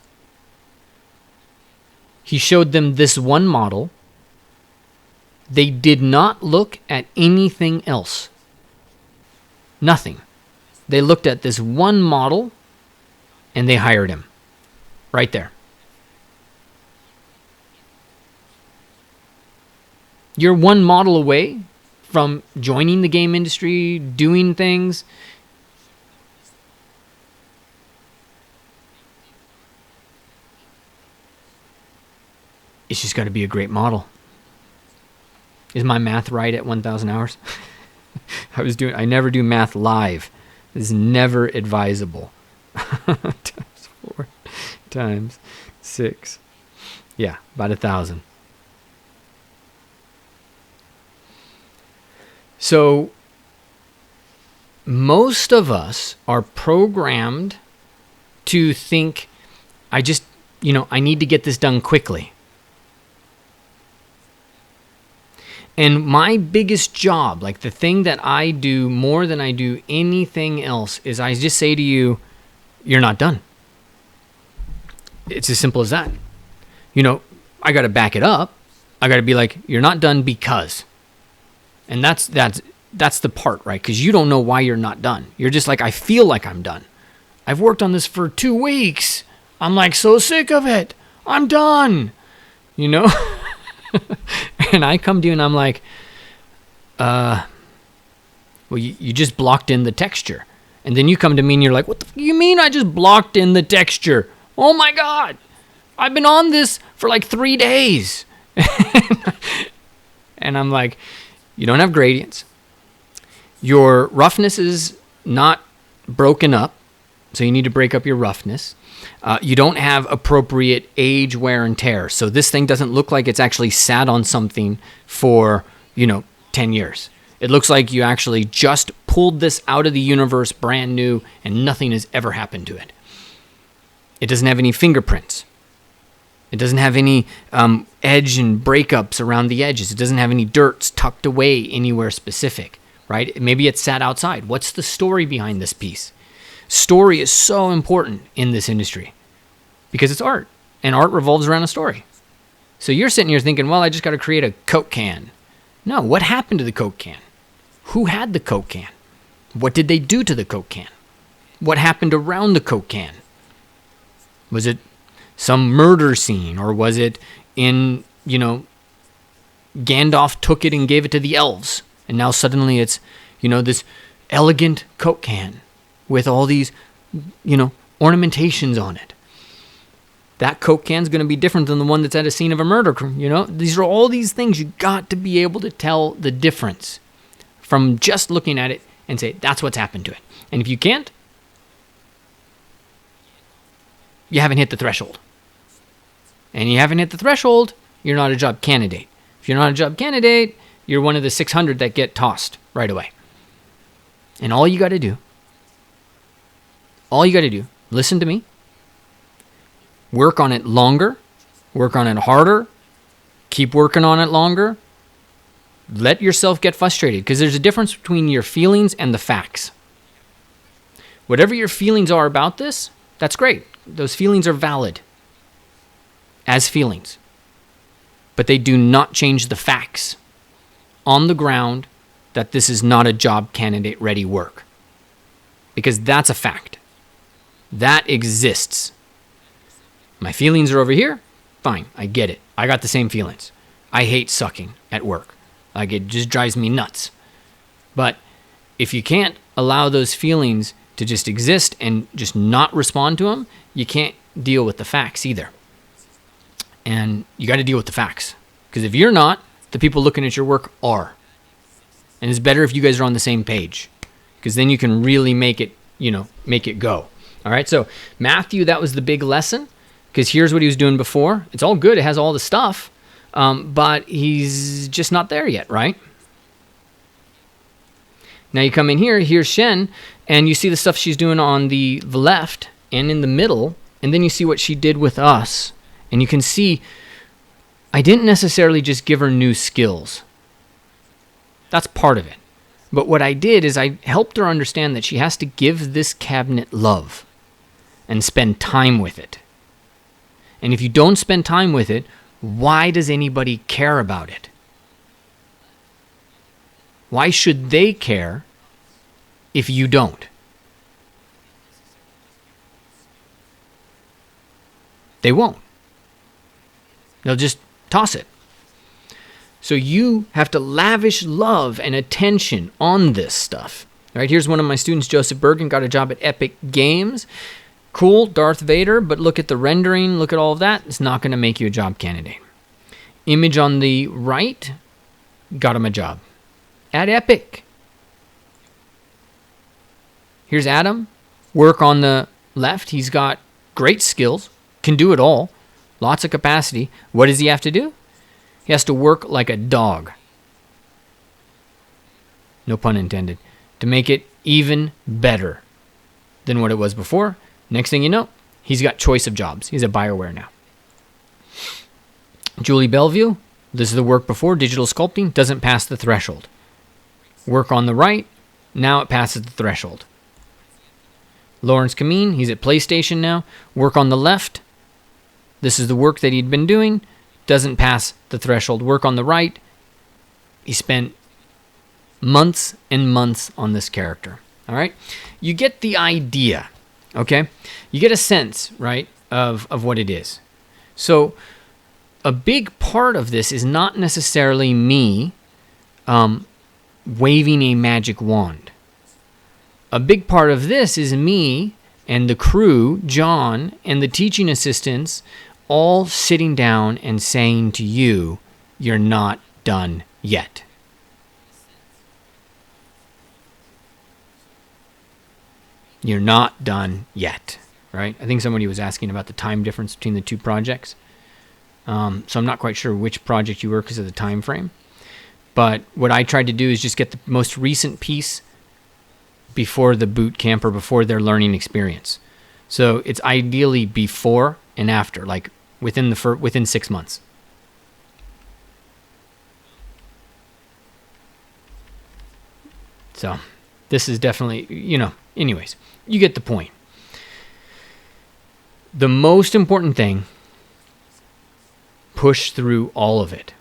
He showed them this one model. They did not look at anything else. Nothing. They looked at this one model and they hired him. Right there. You're one model away from joining the game industry, doing things. It's just got to be a great model. Is my math right at 1,000 hours? I never do math live. It's never advisable. Times 4 times 6. Yeah, about 1,000. So most of us are programmed to think, I need to get this done quickly. And my biggest job, like the thing that I do more than I do anything else, is I just say to you, you're not done. It's as simple as that. I got to back it up. I got to be like, you're not done because. And that's the part, right? Because you don't know why you're not done. You're just like, I feel like I'm done. I've worked on this for 2 weeks. I'm like so sick of it. I'm done. And I come to you and I'm like, well, you just blocked in the texture. And then you come to me and you're like, what the you mean I just blocked in the texture? Oh my God. I've been on this for like 3 days. And I'm like, you don't have gradients. Your roughness is not broken up. so you need to break up your roughness. You don't have appropriate age, wear, and tear. So this thing doesn't look like it's actually sat on something for, 10 years. It looks like you actually just pulled this out of the universe brand new and nothing has ever happened to it. It doesn't have any fingerprints. It doesn't have any edge and breakups around the edges. It doesn't have any dirt tucked away anywhere specific, right? Maybe it's sat outside. What's the story behind this piece? Story is so important in this industry because it's art, and art revolves around a story. So you're sitting here thinking, well, I just got to create a Coke can. No, what happened to the Coke can? Who had the Coke can? What did they do to the Coke can? What happened around the Coke can? Was it some murder scene, or was it in, Gandalf took it and gave it to the elves, and now suddenly it's, this elegant Coke can with all these, ornamentations on it. That Coke can's going to be different than the one that's at a scene of a murder. These are all these things you got to be able to tell the difference from just looking at it and say, that's what's happened to it. And if you can't, you haven't hit the threshold. And you haven't hit the threshold, you're not a job candidate. If you're not a job candidate, you're one of the 600 that get tossed right away. And all you got to do, listen to me, work on it longer, work on it harder, keep working on it longer. Let yourself get frustrated, because there's a difference between your feelings and the facts. Whatever your feelings are about this, that's great. Those feelings are valid as feelings. But they do not change the facts on the ground that this is not a job candidate ready work. Because that's a fact. That exists. My feelings are over here. Fine, I get it. I got the same feelings. I hate sucking at work. Like, it just drives me nuts. But if you can't allow those feelings to just exist and just not respond to them, you can't deal with the facts either. And you got to deal with the facts. Because if you're not, the people looking at your work are. And it's better if you guys are on the same page. Because then you can really make it go. All right, so Matthew, that was the big lesson. Because here's what he was doing before. It's all good. It has all the stuff. But he's just not there yet, right? Now you come in here. Here's Shen. And you see the stuff she's doing on the left and in the middle. And then you see what she did with us. And you can see I didn't necessarily just give her new skills. That's part of it. But what I did is I helped her understand that she has to give this cabinet love and spend time with it. And if you don't spend time with it, why does anybody care about it? Why should they care if you don't? They won't. They'll just toss it. So you have to lavish love and attention on this stuff. All right, here's one of my students, Joseph Bergen, got a job at Epic Games. Cool, Darth Vader, but look at the rendering, look at all of that. It's not going to make you a job candidate. Image on the right, got him a job at Epic. Here's Adam, work on the left. He's got great skills, can do it all, lots of capacity. What does he have to do? He has to work like a dog. No pun intended. To make it even better than what it was before. Next thing you know, he's got choice of jobs. He's at BioWare now. Julie Bellevue, this is the work before, digital sculpting, doesn't pass the threshold. Work on the right, now it passes the threshold. Lawrence Kameen, he's at PlayStation now. Work on the left, this is the work that he'd been doing, doesn't pass the threshold. Work on the right, he spent months and months on this character. All right? You get the idea, okay? You get a sense, right, of what it is. So a big part of this is not necessarily me waving a magic wand. A big part of this is me and the crew, John, and the teaching assistants all sitting down and saying to you, you're not done yet. You're not done yet, right? I think somebody was asking about the time difference between the two projects. So I'm not quite sure which project you were because of the time frame. But what I tried to do is just get the most recent piece before the boot camp or before their learning experience. So it's ideally before and after, like within 6 months. So this is definitely, anyways, you get the point. The most important thing, push through all of it.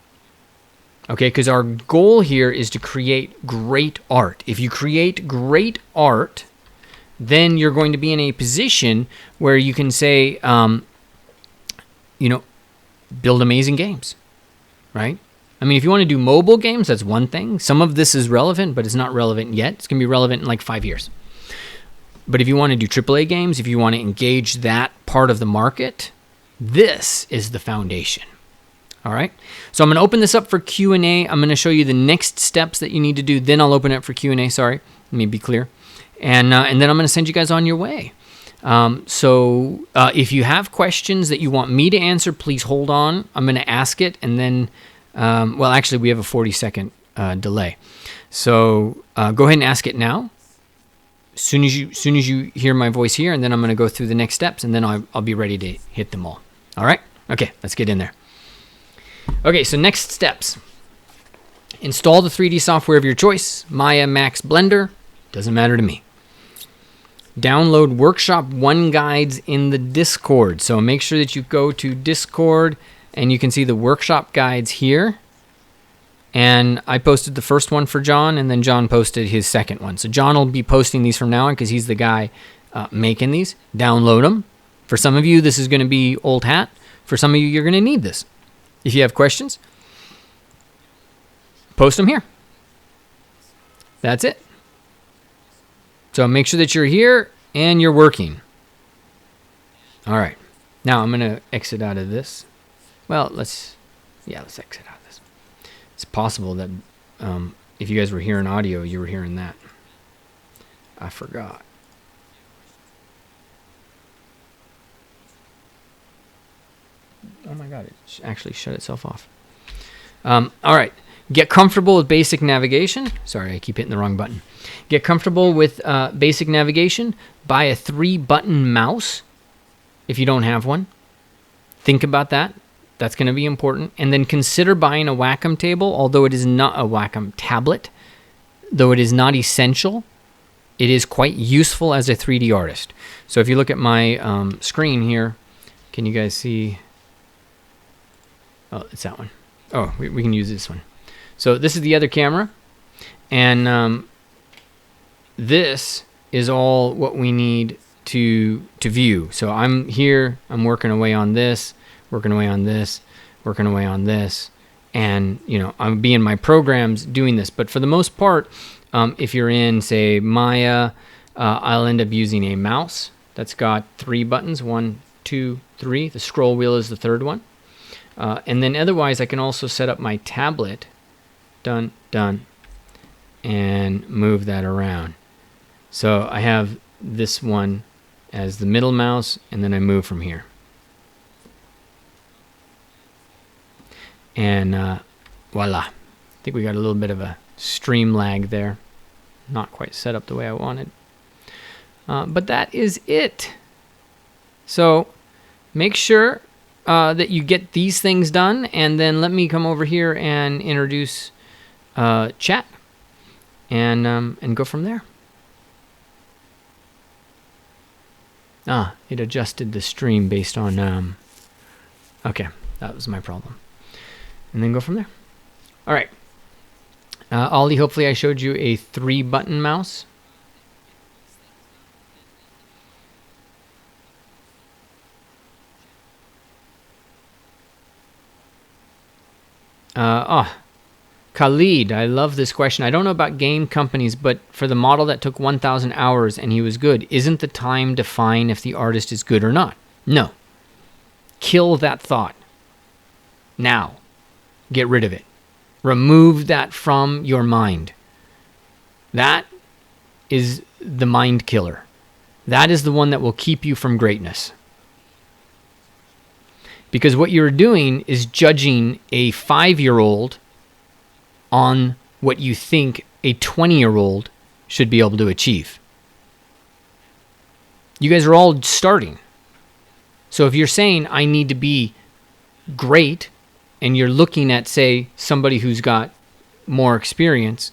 Okay, because our goal here is to create great art. If you create great art, then you're going to be in a position where you can say, build amazing games, right? I mean, if you want to do mobile games, that's one thing. Some of this is relevant, but it's not relevant yet. It's going to be relevant in like 5 years. But if you want to do AAA games, if you want to engage that part of the market, this is the foundation. All right. So I'm going to open this up for Q&A. I'm going to show you the next steps that you need to do. Then I'll open it up for Q&A. Sorry. Let me be clear. And then I'm going to send you guys on your way. So if you have questions that you want me to answer, please hold on. I'm going to ask it. And then, actually, we have a 40-second delay. So go ahead and ask it now. As soon as you hear my voice here, and then I'm going to go through the next steps, and then I'll be ready to hit them all. All right? Okay, let's get in there. Okay, so next steps. Install the 3D software of your choice, Maya, Max, Blender, doesn't matter to me. Download Workshop 1 guides in the Discord. So make sure that you go to Discord, and you can see the workshop guides here. And I posted the first one for John, and then John posted his second one. So John will be posting these from now on because he's the guy making these. Download them. For some of you, this is going to be old hat. For some of you, you're going to need this. If you have questions, post them here. That's it. So make sure that you're here and you're working. All right. Now I'm going to exit out of this. Well, let's exit out of this. It's possible that if you guys were hearing audio, you were hearing that. I forgot. Oh my God, it actually shut itself off. All right. Get comfortable with basic navigation. Sorry, I keep hitting the wrong button. Get comfortable with basic navigation. Buy a 3-button mouse if you don't have one. Think about that. That's going to be important. And then consider buying a Wacom table, although it is not a Wacom tablet. Though it is not essential, it is quite useful as a 3D artist. So if you look at my screen here, can you guys see? Oh, it's that one. Oh, we can use this one. So this is the other camera. And this is all what we need to view. So I'm here. I'm working away on this, working away on this, working away on this. And, I'm be in my programs doing this. But for the most part, if you're in, say, Maya, I'll end up using a mouse that's got 3 buttons. 1, 2, 3. The scroll wheel is the third one. And then otherwise, I can also set up my tablet, done, and move that around. So I have this one as the middle mouse, and then I move from here. And voila. I think we got a little bit of a stream lag there. Not quite set up the way I wanted. But that is it. So make sure that you get these things done, and then let me come over here and introduce chat, and go from there. It adjusted the stream based on okay, that was my problem. And then go from there. All right. Ollie, hopefully I showed you a 3-button mouse. Khalid, I love this question. I don't know about game companies, but for the model that took 1,000 hours and he was good, isn't the time define if the artist is good or not? No. Kill that thought. Now. Get rid of it. Remove that from your mind. That is the mind killer. That is the one that will keep you from greatness. Because what you're doing is judging a 5-year-old on what you think a 20-year-old should be able to achieve. You guys are all starting. So if you're saying I need to be great, and you're looking at, say, somebody who's got more experience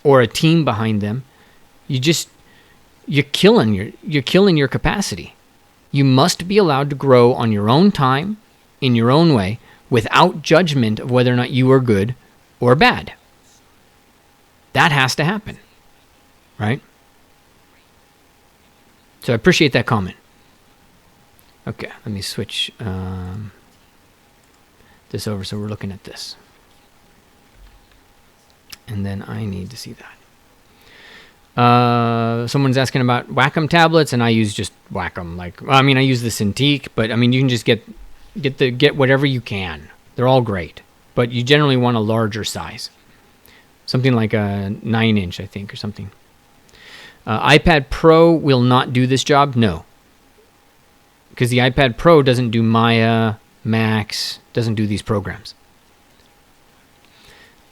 or a team behind them, you're killing your capacity. You must be allowed to grow on your own time, in your own way, without judgment of whether or not you are good or bad. That has to happen, right? So I appreciate that comment. Okay, let me switch this over so we're looking at this. And then I need to see that. Someone's asking about Wacom tablets, and I use just Wacom. I use the Cintiq, but you can just get whatever you can. They're all great, but you generally want a larger size, something like a 9-inch, I think, or something. iPad Pro will not do this job. No, because the iPad Pro doesn't do Maya, Max, doesn't do these programs.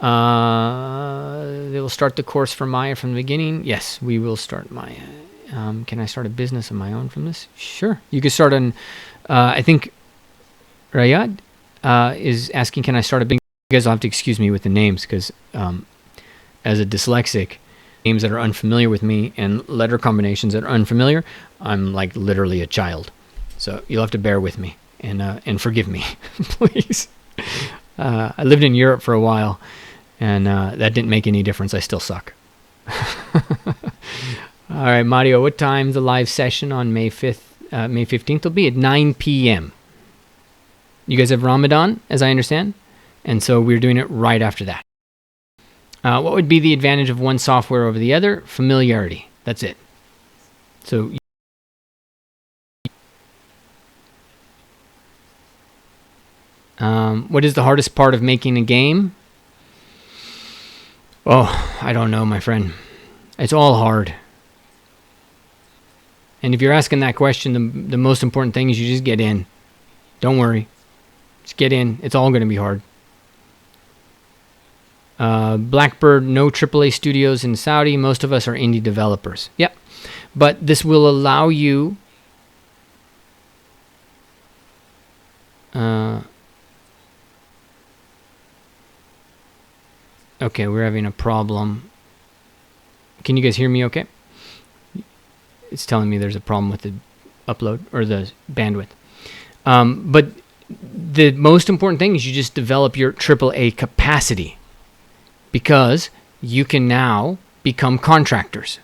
They will start the course for Maya from the beginning. Yes, we will start Maya. Can I start a business of my own from this? Sure. You can start on, I think Rayad is asking, can I start a business? You guys will have to excuse me with the names because as a dyslexic, names that are unfamiliar with me and letter combinations that are unfamiliar, I'm like literally a child. So you'll have to bear with me and forgive me, please. I lived in Europe for a while, and that didn't make any difference. I still suck. All right, Mario, what time the live session on May 15th will be? At 9 p.m. You guys have Ramadan, as I understand, and so we're doing it right after that. What would be the advantage of one software over the other? Familiarity. That's it. So what is the hardest part of making a game? Oh, I don't know, my friend. It's all hard. And if you're asking that question, the most important thing is you just get in. Don't worry. Just get in. It's all going to be hard. Blackbird, no AAA studios in Saudi. Most of us are indie developers. Yep. But this will allow you... Okay, we're having a problem. Can you guys hear me okay? It's telling me there's a problem with the upload or the bandwidth. But the most important thing is you just develop your AAA capacity, because you can now become contractors.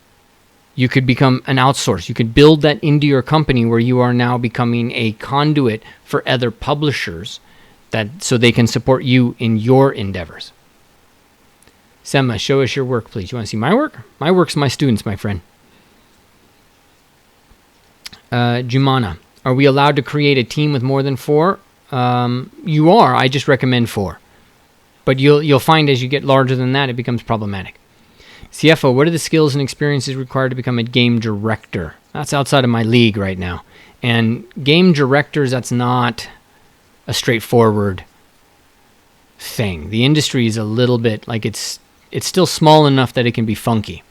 You could become an outsource. You could build that into your company where you are now becoming a conduit for other publishers so they can support you in your endeavors. Sema, show us your work, please. You want to see my work? My work's my students, my friend. Jumana, are we allowed to create a team with more than 4? You are. I just recommend 4. But you'll find as you get larger than that, it becomes problematic. CFO, what are the skills and experiences required to become a game director? That's outside of my league right now. And game directors, that's not a straightforward thing. The industry is a little bit like it's still small enough that it can be funky.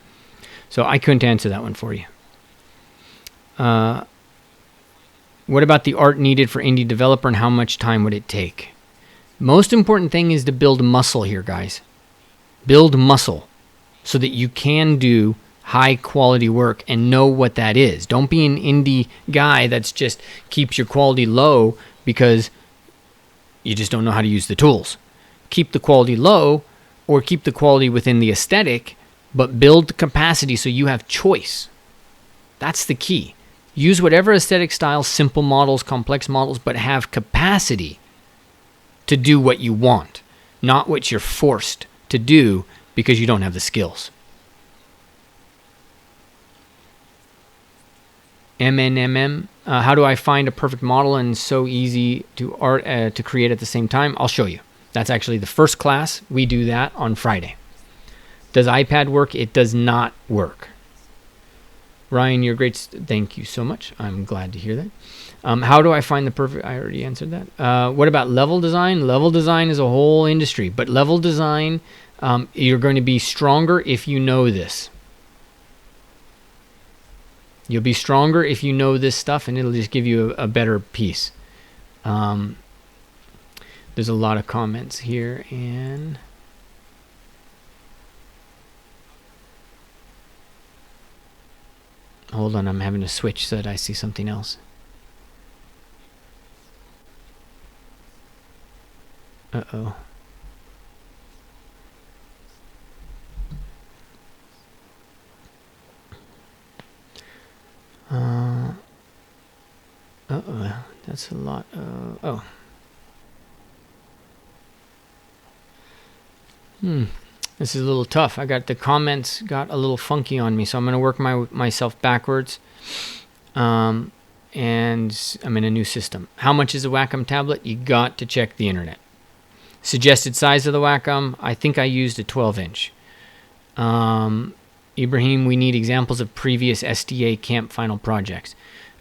So I couldn't answer that one for you. What about the art needed for indie developer, and how much time would it take? Most important thing is to build muscle here, guys. Build muscle so that you can do high quality work and know what that is. Don't be an indie guy that's just keeps your quality low because you just don't know how to use the tools. Keep the quality low, or keep the quality within the aesthetic, but build the capacity so you have choice. That's the key. Use whatever aesthetic style, simple models, complex models, but have capacity to do what you want, not what you're forced to do because you don't have the skills. MNMM, how do I find a perfect model and so easy to create at the same time? I'll show you. That's actually the first class. We do that on Friday. Does iPad work? It does not work. Ryan, you're great. Thank you so much. I'm glad to hear that. How do I find the perfect? I already answered that. What about level design? Level design is a whole industry, but level design, you're going to be stronger if you know this. You'll be stronger if you know this stuff, and it'll just give you a better piece. There's a lot of comments here, and hold on, I'm having to switch so that I see something else. Uh-oh. Uh-oh, that's a lot. Oh. This is a little tough. I got the comments got a little funky on me, so I'm going to work myself backwards. And I'm in a new system. How much is a Wacom tablet? You got to check the internet. Suggested size of the Wacom, I think I used a 12-inch. Ibrahim, we need examples of previous SDA Camp Final projects.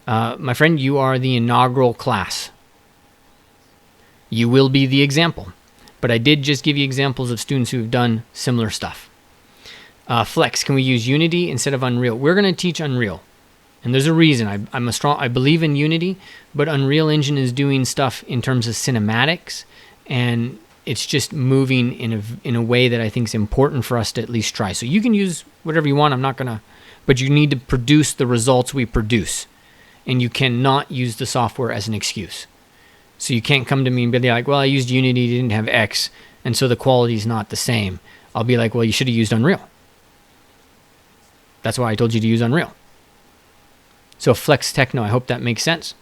My friend, you are the inaugural class. You will be the example. But I did just give you examples of students who have done similar stuff. Flex, can we use Unity instead of Unreal? We're going to teach Unreal. And there's a reason. I believe in Unity, but Unreal Engine is doing stuff in terms of cinematics, and it's just moving in a way that I think is important for us to at least try. So you can use whatever you want. I'm not going to, but you need to produce the results we produce. And you cannot use the software as an excuse. So you can't come to me and be like, well, I used Unity, didn't have X, and so the quality is not the same. I'll be like, well, you should have used Unreal. That's why I told you to use Unreal. So Flex Techno, I hope that makes sense.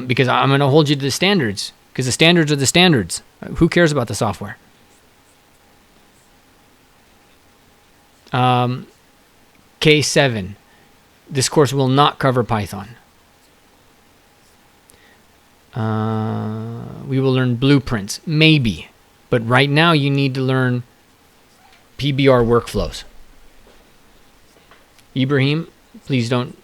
Because I'm going to hold you to the standards, because the standards are the standards. Who cares about the software? K7, this course will not cover Python. We will learn blueprints, maybe. But right now you need to learn PBR workflows. Ibrahim, please don't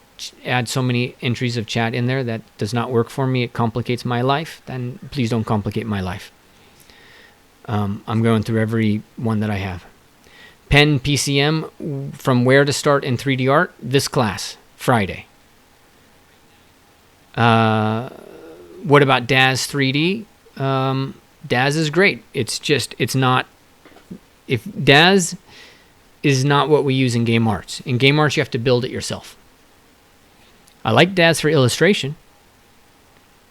add so many entries of chat in there. That does not work for me. It complicates my life. Then please don't complicate my life. I'm going through every one that I have. Pen PCM, from where to start in 3D art? This class, Friday. What about DAZ 3D? DAZ is great. It's not, if DAZ is not what we use in Game Arts. In Game Arts, you have to build it yourself. I like DAZ for illustration,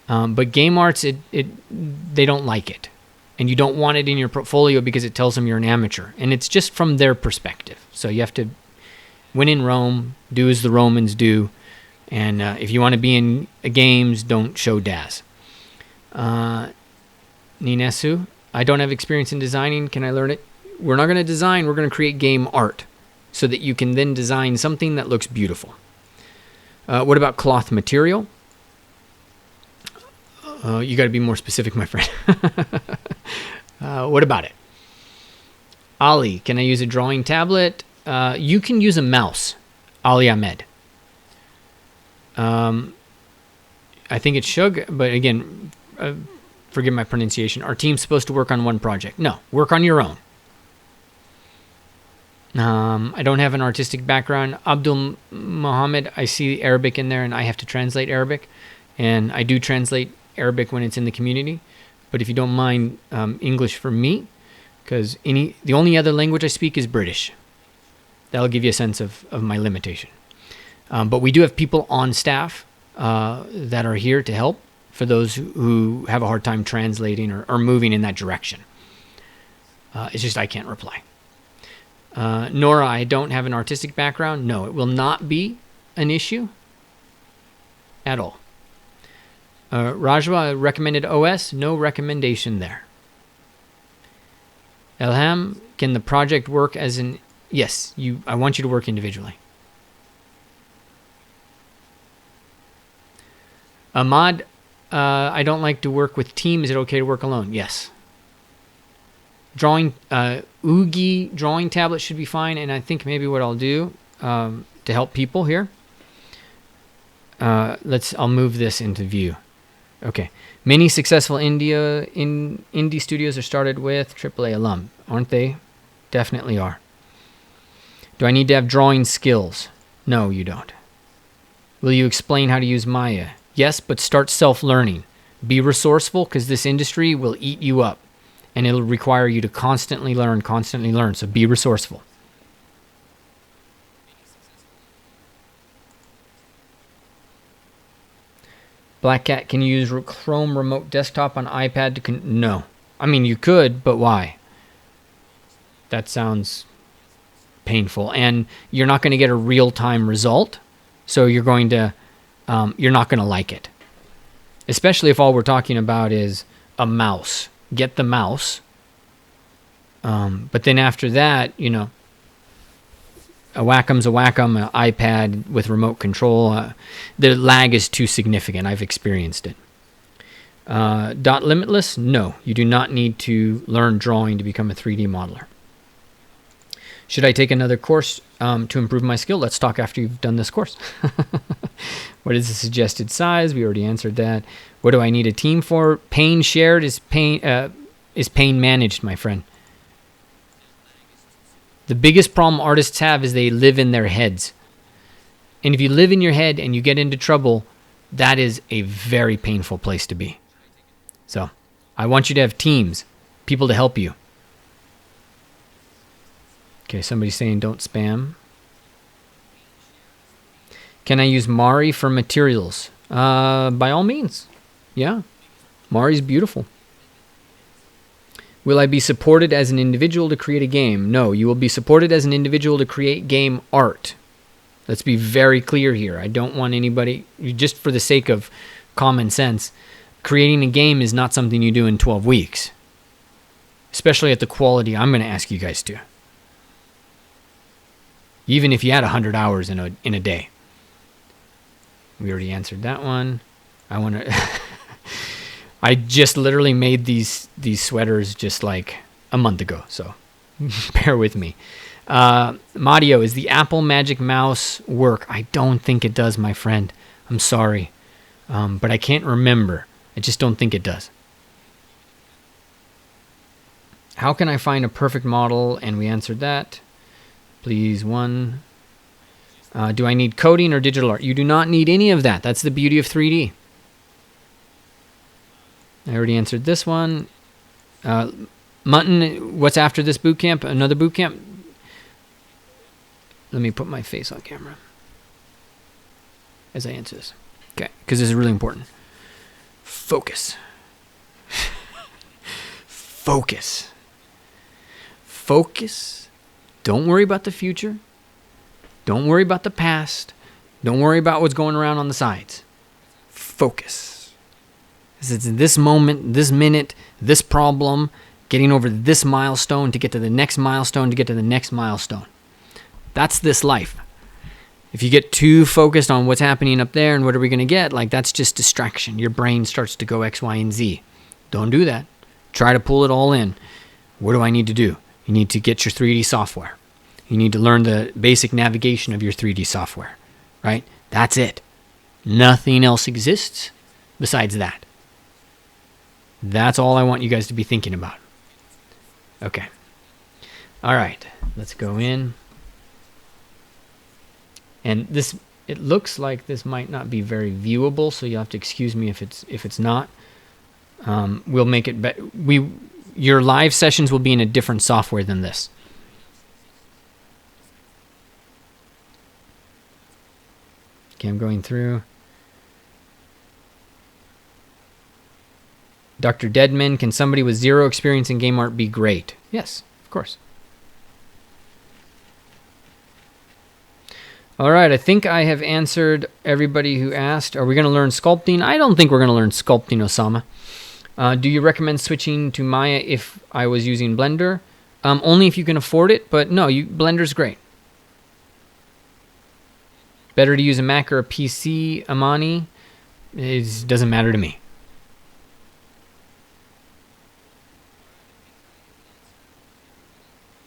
but Game Arts, they don't like it. And you don't want it in your portfolio because it tells them you're an amateur. And it's just from their perspective. So you have to, when in Rome, do as the Romans do. And if you want to be in games, don't show DAZ. Ninesu, I don't have experience in designing. Can I learn it? We're not going to design. We're going to create game art so that you can then design something that looks beautiful. What about cloth material? You got to be more specific, my friend. What about it? Ali, can I use a drawing tablet? You can use a mouse. Ali Ahmed. I think it's Shug, but again, forgive my pronunciation. Our team's supposed to work on one project. No, work on your own. I don't have an artistic background. Abdul Muhammad, I see Arabic in there, and I have to translate Arabic. And I do translate Arabic when it's in the community. But if you don't mind, English for me, because the only other language I speak is British. That'll give you a sense of my limitation. But we do have people on staff that are here to help for those who have a hard time translating or moving in that direction. It's just I can't reply. Nora, I don't have an artistic background. No, it will not be an issue at all. Rajwa, recommended OS? No recommendation there. Elham, can the project work as an... Yes, I want you to work individually. Ahmad, I don't like to work with team. Is it okay to work alone? Yes. Oogie drawing tablet should be fine, and I think maybe what I'll do to help people here, I'll move this into view. Okay. Many successful indie studios are started with AAA alum, aren't they? Definitely are. Do I need to have drawing skills? No, you don't. Will you explain how to use Maya? Yes, but start self-learning. Be resourceful, because this industry will eat you up, and it'll require you to constantly learn, so be resourceful. Black Cat, can you use Chrome Remote Desktop on iPad to no. I mean, you could, but why? That sounds painful, and you're not going to get a real-time result, so you're not going to like it. Especially if all we're talking about is a mouse. Get the mouse. But then after that, a Wacom's a Wacom, an iPad with remote control. The lag is too significant. I've experienced it. Dot Limitless? No, you do not need to learn drawing to become a 3D modeler. Should I take another course to improve my skill? Let's talk after you've done this course. What is the suggested size? We already answered that. What do I need a team for? Pain shared is pain managed, my friend. The biggest problem artists have is they live in their heads. And if you live in your head and you get into trouble, that is a very painful place to be. So I want you to have teams, people to help you. Okay, somebody's saying don't spam. Can I use Mari for materials? By all means. Yeah. Mari's beautiful. Will I be supported as an individual to create a game? No, you will be supported as an individual to create game art. Let's be very clear here. I don't want anybody, just for the sake of common sense, creating a game is not something you do in 12 weeks. Especially at the quality I'm going to ask you guys to. Even if you had 100 hours in a day. We already answered that one. I want to... I just literally made these sweaters just like a month ago, so bear with me. Mario, is the Apple Magic Mouse work? I don't think it does, my friend. I'm sorry. But I can't remember. I just don't think it does. How can I find a perfect model? And we answered that. Please, one. Do I need coding or digital art? You do not need any of that. That's the beauty of 3D. I already answered this one. Mutton, what's after this boot camp? Another boot camp? Let me put my face on camera as I answer this. Okay, because this is really important. Focus. Focus. Focus. Don't worry about the future. Don't worry about the past. Don't worry about what's going around on the sides. Focus. It's in this moment, this minute, this problem, getting over this milestone to get to the next milestone to get to the next milestone. That's this life. If you get too focused on what's happening up there and what are we going to get, like that's just distraction. Your brain starts to go X, Y, and Z. Don't do that. Try to pull it all in. What do I need to do? You need to get your 3D software. You need to learn the basic navigation of your 3D software, right? That's it. Nothing else exists besides that. That's all I want you guys to be thinking about. Okay. All right. Let's go in. And this, it looks like this might not be very viewable, so you'll have to excuse me if it's not. We'll make it your live sessions will be in a different software than this. Okay, I'm going through. Dr. Deadman, can somebody with zero experience in game art be great? Yes, of course. All right, I think I have answered everybody who asked. Are we going to learn sculpting? I don't think we're going to learn sculpting, Osama. Do you recommend switching to Maya if I was using Blender? Only if you can afford it, but no, Blender's great. Better to use a Mac or a PC, Amani? It doesn't matter to me.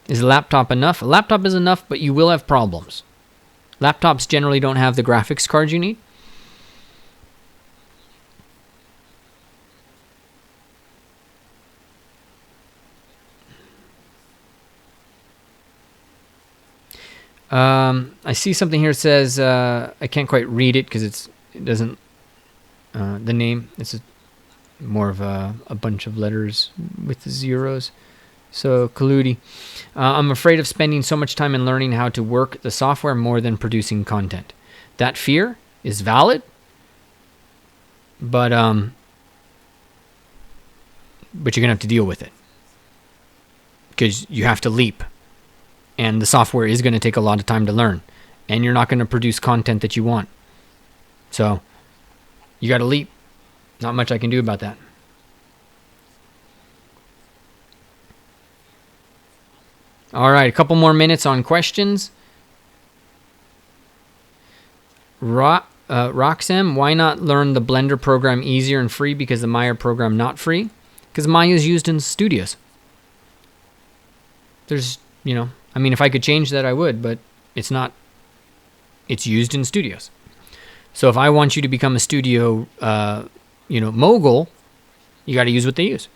Is a laptop enough? A laptop is enough, but you will have problems. Laptops generally don't have the graphics card you need. I see something here that says, I can't quite read it because it doesn't, the name, more of a bunch of letters with the zeros. So, Kaludi, I'm afraid of spending so much time in learning how to work the software more than producing content. That fear is valid, but you're going to have to deal with it because you have to leap. And the software is going to take a lot of time to learn. And you're not going to produce content that you want. So, you got to leap. Not much I can do about that. All right, a couple more minutes on questions. Roxem, why not learn the Blender program easier and free because the Maya program not free? Because Maya is used in studios. There's, I mean, if I could change that, I would, but it's not. It's used in studios. So if I want you to become a studio, mogul, you got to use what they use.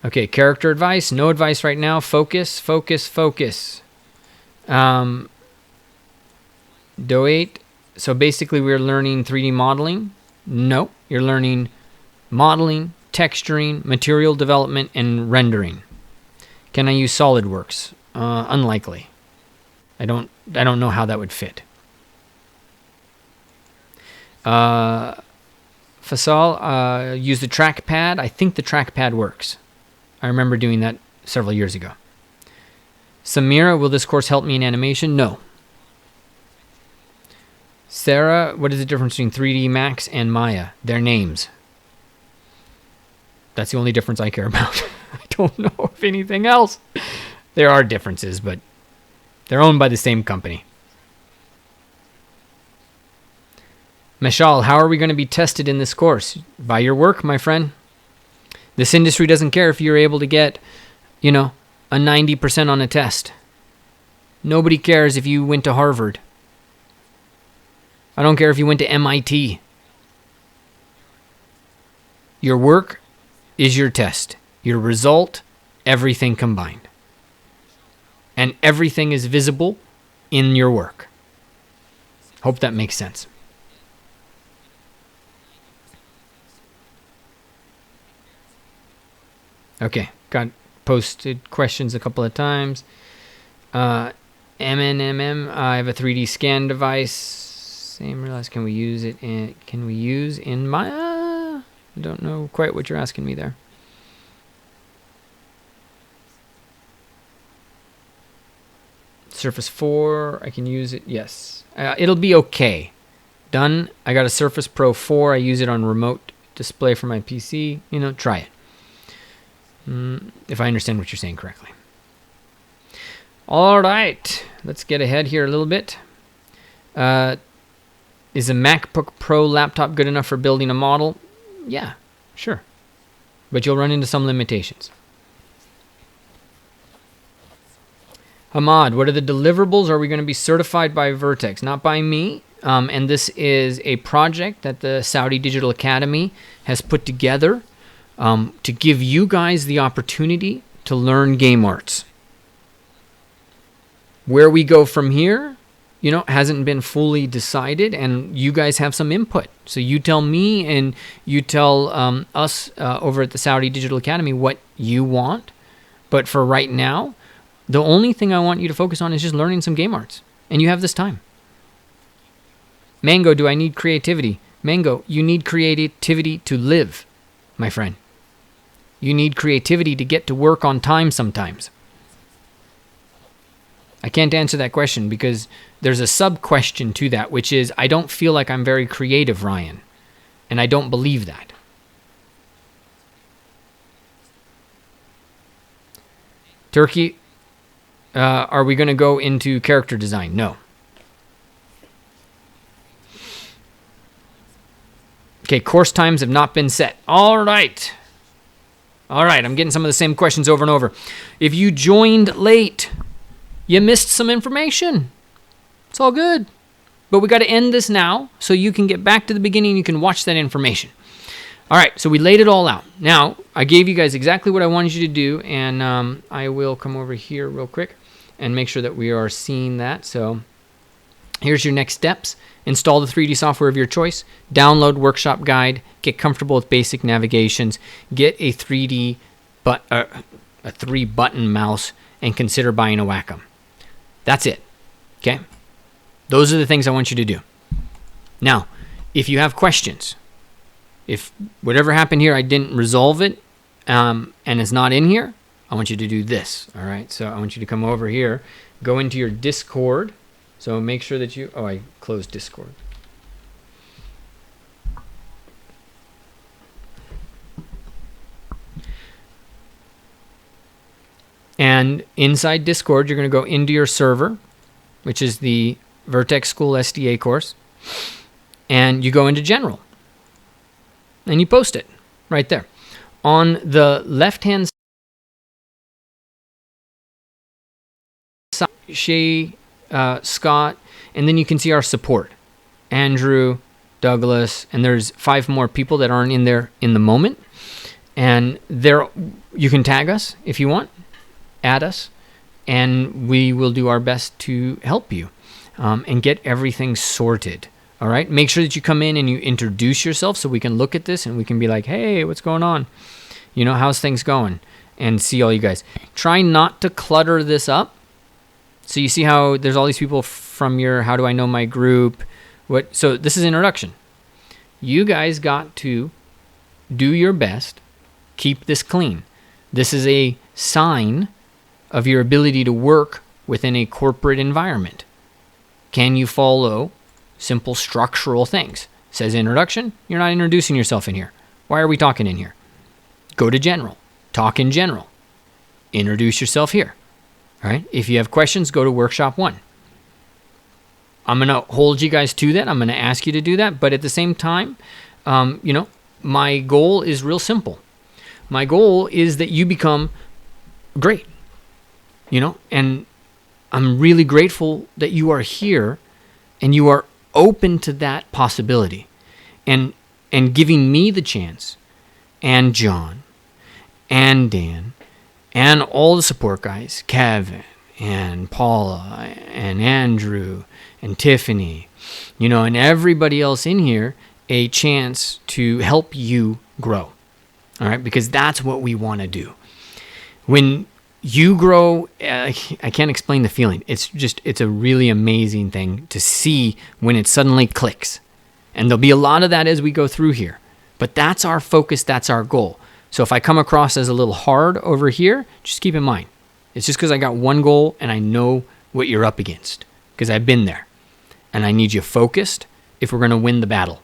Okay, character advice. No advice right now. Focus, focus, focus. Doate. So basically we're learning 3D modeling. No, you're learning modeling, texturing, material development, and rendering. Can I use SolidWorks? Unlikely. I don't know how that would fit. Fasal, use the trackpad. I think the trackpad works. I remember doing that several years ago. Samira, will this course help me in animation? No. Sarah, what is the difference between 3D Max and Maya? Their names. That's the only difference I care about. I don't know of anything else. There are differences, but they're owned by the same company. Meshal, how are we going to be tested in this course? By your work, my friend. This industry doesn't care if you're able to get, a 90% on a test. Nobody cares if you went to Harvard. I don't care if you went to MIT. Your work is your test. Your result, everything combined. And everything is visible in your work. Hope that makes sense. Okay, got posted questions a couple of times. MNMM, I have a 3D scan device. Same realize, can we use it in Maya? I don't know quite what you're asking me there. Surface 4, I can use it, yes. It'll be okay. Done. I got a Surface Pro 4. I use it on remote display for my PC. Try it. If I understand what you're saying correctly. All right. Let's get ahead here a little bit. Is a MacBook Pro laptop good enough for building a model? Yeah, sure. But you'll run into some limitations. Hamad, what are the deliverables? Are we going to be certified by Vertex? Not by me. And this is a project that the Saudi Digital Academy has put together to give you guys the opportunity to learn game arts. Where we go from here, hasn't been fully decided, and you guys have some input. So you tell me and you tell us over at the Saudi Digital Academy what you want. But for right now, the only thing I want you to focus on is just learning some game arts. And you have this time. Mango, do I need creativity? Mango, you need creativity to live, my friend. You need creativity to get to work on time sometimes. I can't answer that question because there's a sub-question to that, which is, I don't feel like I'm very creative, Ryan. And I don't believe that. Turkey, are we going to go into character design? No. Okay, course times have not been set. All right, I'm getting some of the same questions over and over. If you joined late, you missed some information. It's all good. But we got to end this now so you can get back to the beginning and you can watch that information. All right, so we laid it all out. Now, I gave you guys exactly what I wanted you to do, and I will come over here real quick. and make sure that we are seeing that. So here's your next steps. Install the 3D software of your choice. Download Workshop Guide. Get comfortable with basic navigations. Get a 3-button mouse, and consider buying a Wacom. That's it. Okay? Those are the things I want you to do. Now, if you have questions, if whatever happened here, I didn't resolve it, and it's not in here, I want you to do this. All right? So I want you to come over here, go into your Discord. So make sure that you... Oh, I closed Discord. And inside Discord, you're going to go into your server, which is the Vertex School SDA course. And you go into General. And you post it right there. On the left-hand side, Shay... Scott, and then you can see our support. Andrew, Douglas, and there's 5 more people that aren't in there in the moment. And there, you can tag us if you want, add us, and we will do our best to help you and get everything sorted. All right? Make sure that you come in and you introduce yourself so we can look at this and we can be like, hey, what's going on? You know, how's things going? And see all you guys. Try not to clutter this up. So you see how there's all these people from your How Do I Know My group. So this is introduction. You guys got to do your best. Keep this clean. This is a sign of your ability to work within a corporate environment. Can you follow simple structural things? Says introduction. You're not introducing yourself in here. Why are we talking in here? Go to general. Talk in general. Introduce yourself here. All right. If you have questions, go to Workshop 1. I'm going to hold you guys to that. I'm going to ask you to do that. But at the same time, my goal is real simple. My goal is that you become great, and I'm really grateful that you are here and you are open to that possibility and giving me the chance, and John and Dan and all the support guys, Kevin and Paula and Andrew and Tiffany, and everybody else in here, a chance to help you grow. All right? Because that's what we want to do. When you grow, I can't explain the feeling. It's a really amazing thing to see when it suddenly clicks. And there'll be a lot of that as we go through here. But that's our focus. That's our goal. So if I come across as a little hard over here, just keep in mind, it's just because I got one goal and I know what you're up against because I've been there. And I need you focused if we're going to win the battle.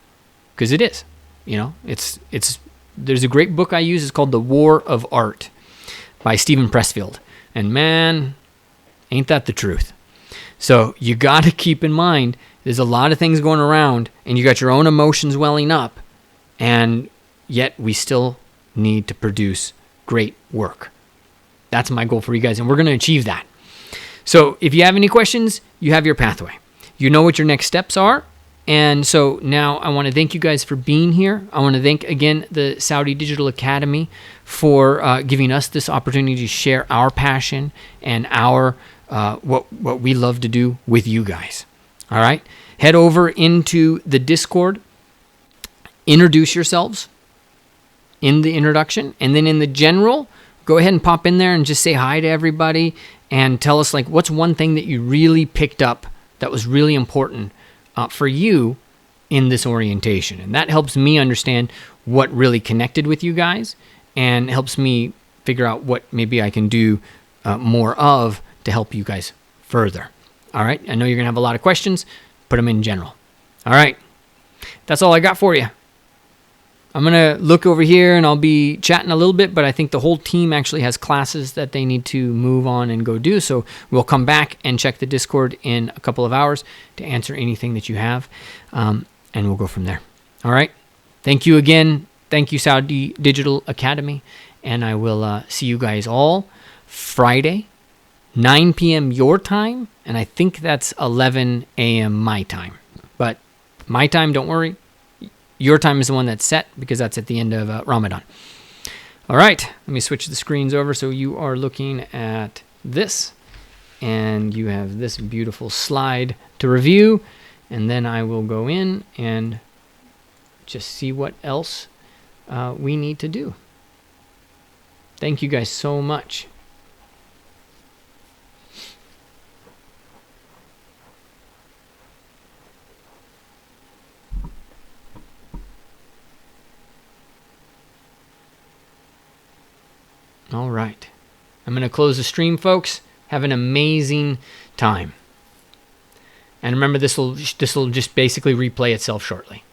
Because it is. There's a great book I use. It's called The War of Art by Stephen Pressfield. And man, ain't that the truth. So you got to keep in mind, there's a lot of things going around and you got your own emotions welling up. And yet we still need to produce great work. That's my goal for you guys, and we're going to achieve that. So if you have any questions, you have your pathway. You know what your next steps are. And so now I want to thank you guys for being here. I want to thank, again, the Saudi Digital Academy for giving us this opportunity to share our passion and our what we love to do with you guys. All right? Head over into the Discord. Introduce yourselves in the introduction, and then in the general, go ahead and pop in there and just say hi to everybody and tell us what's one thing that you really picked up that was really important for you in this orientation. And that helps me understand what really connected with you guys and helps me figure out what maybe I can do more of to help you guys further. All right. I know you're going to have a lot of questions. Put them in general. All right. That's all I got for you. I'm going to look over here and I'll be chatting a little bit, but I think the whole team actually has classes that they need to move on and go do. So we'll come back and check the Discord in a couple of hours to answer anything that you have, and we'll go from there. All right. Thank you again. Thank you, Saudi Digital Academy. And I will see you guys all Friday, 9 p.m. your time. And I think that's 11 a.m. my time. But my time, don't worry. Your time is the one that's set because that's at the end of Ramadan. All right, let me switch the screens over so you are looking at this. and you have this beautiful slide to review, and then I will go in and just see what else we need to do. Thank you guys so much. All right. I'm going to close the stream, folks. Have an amazing time. And remember, this will just basically replay itself shortly.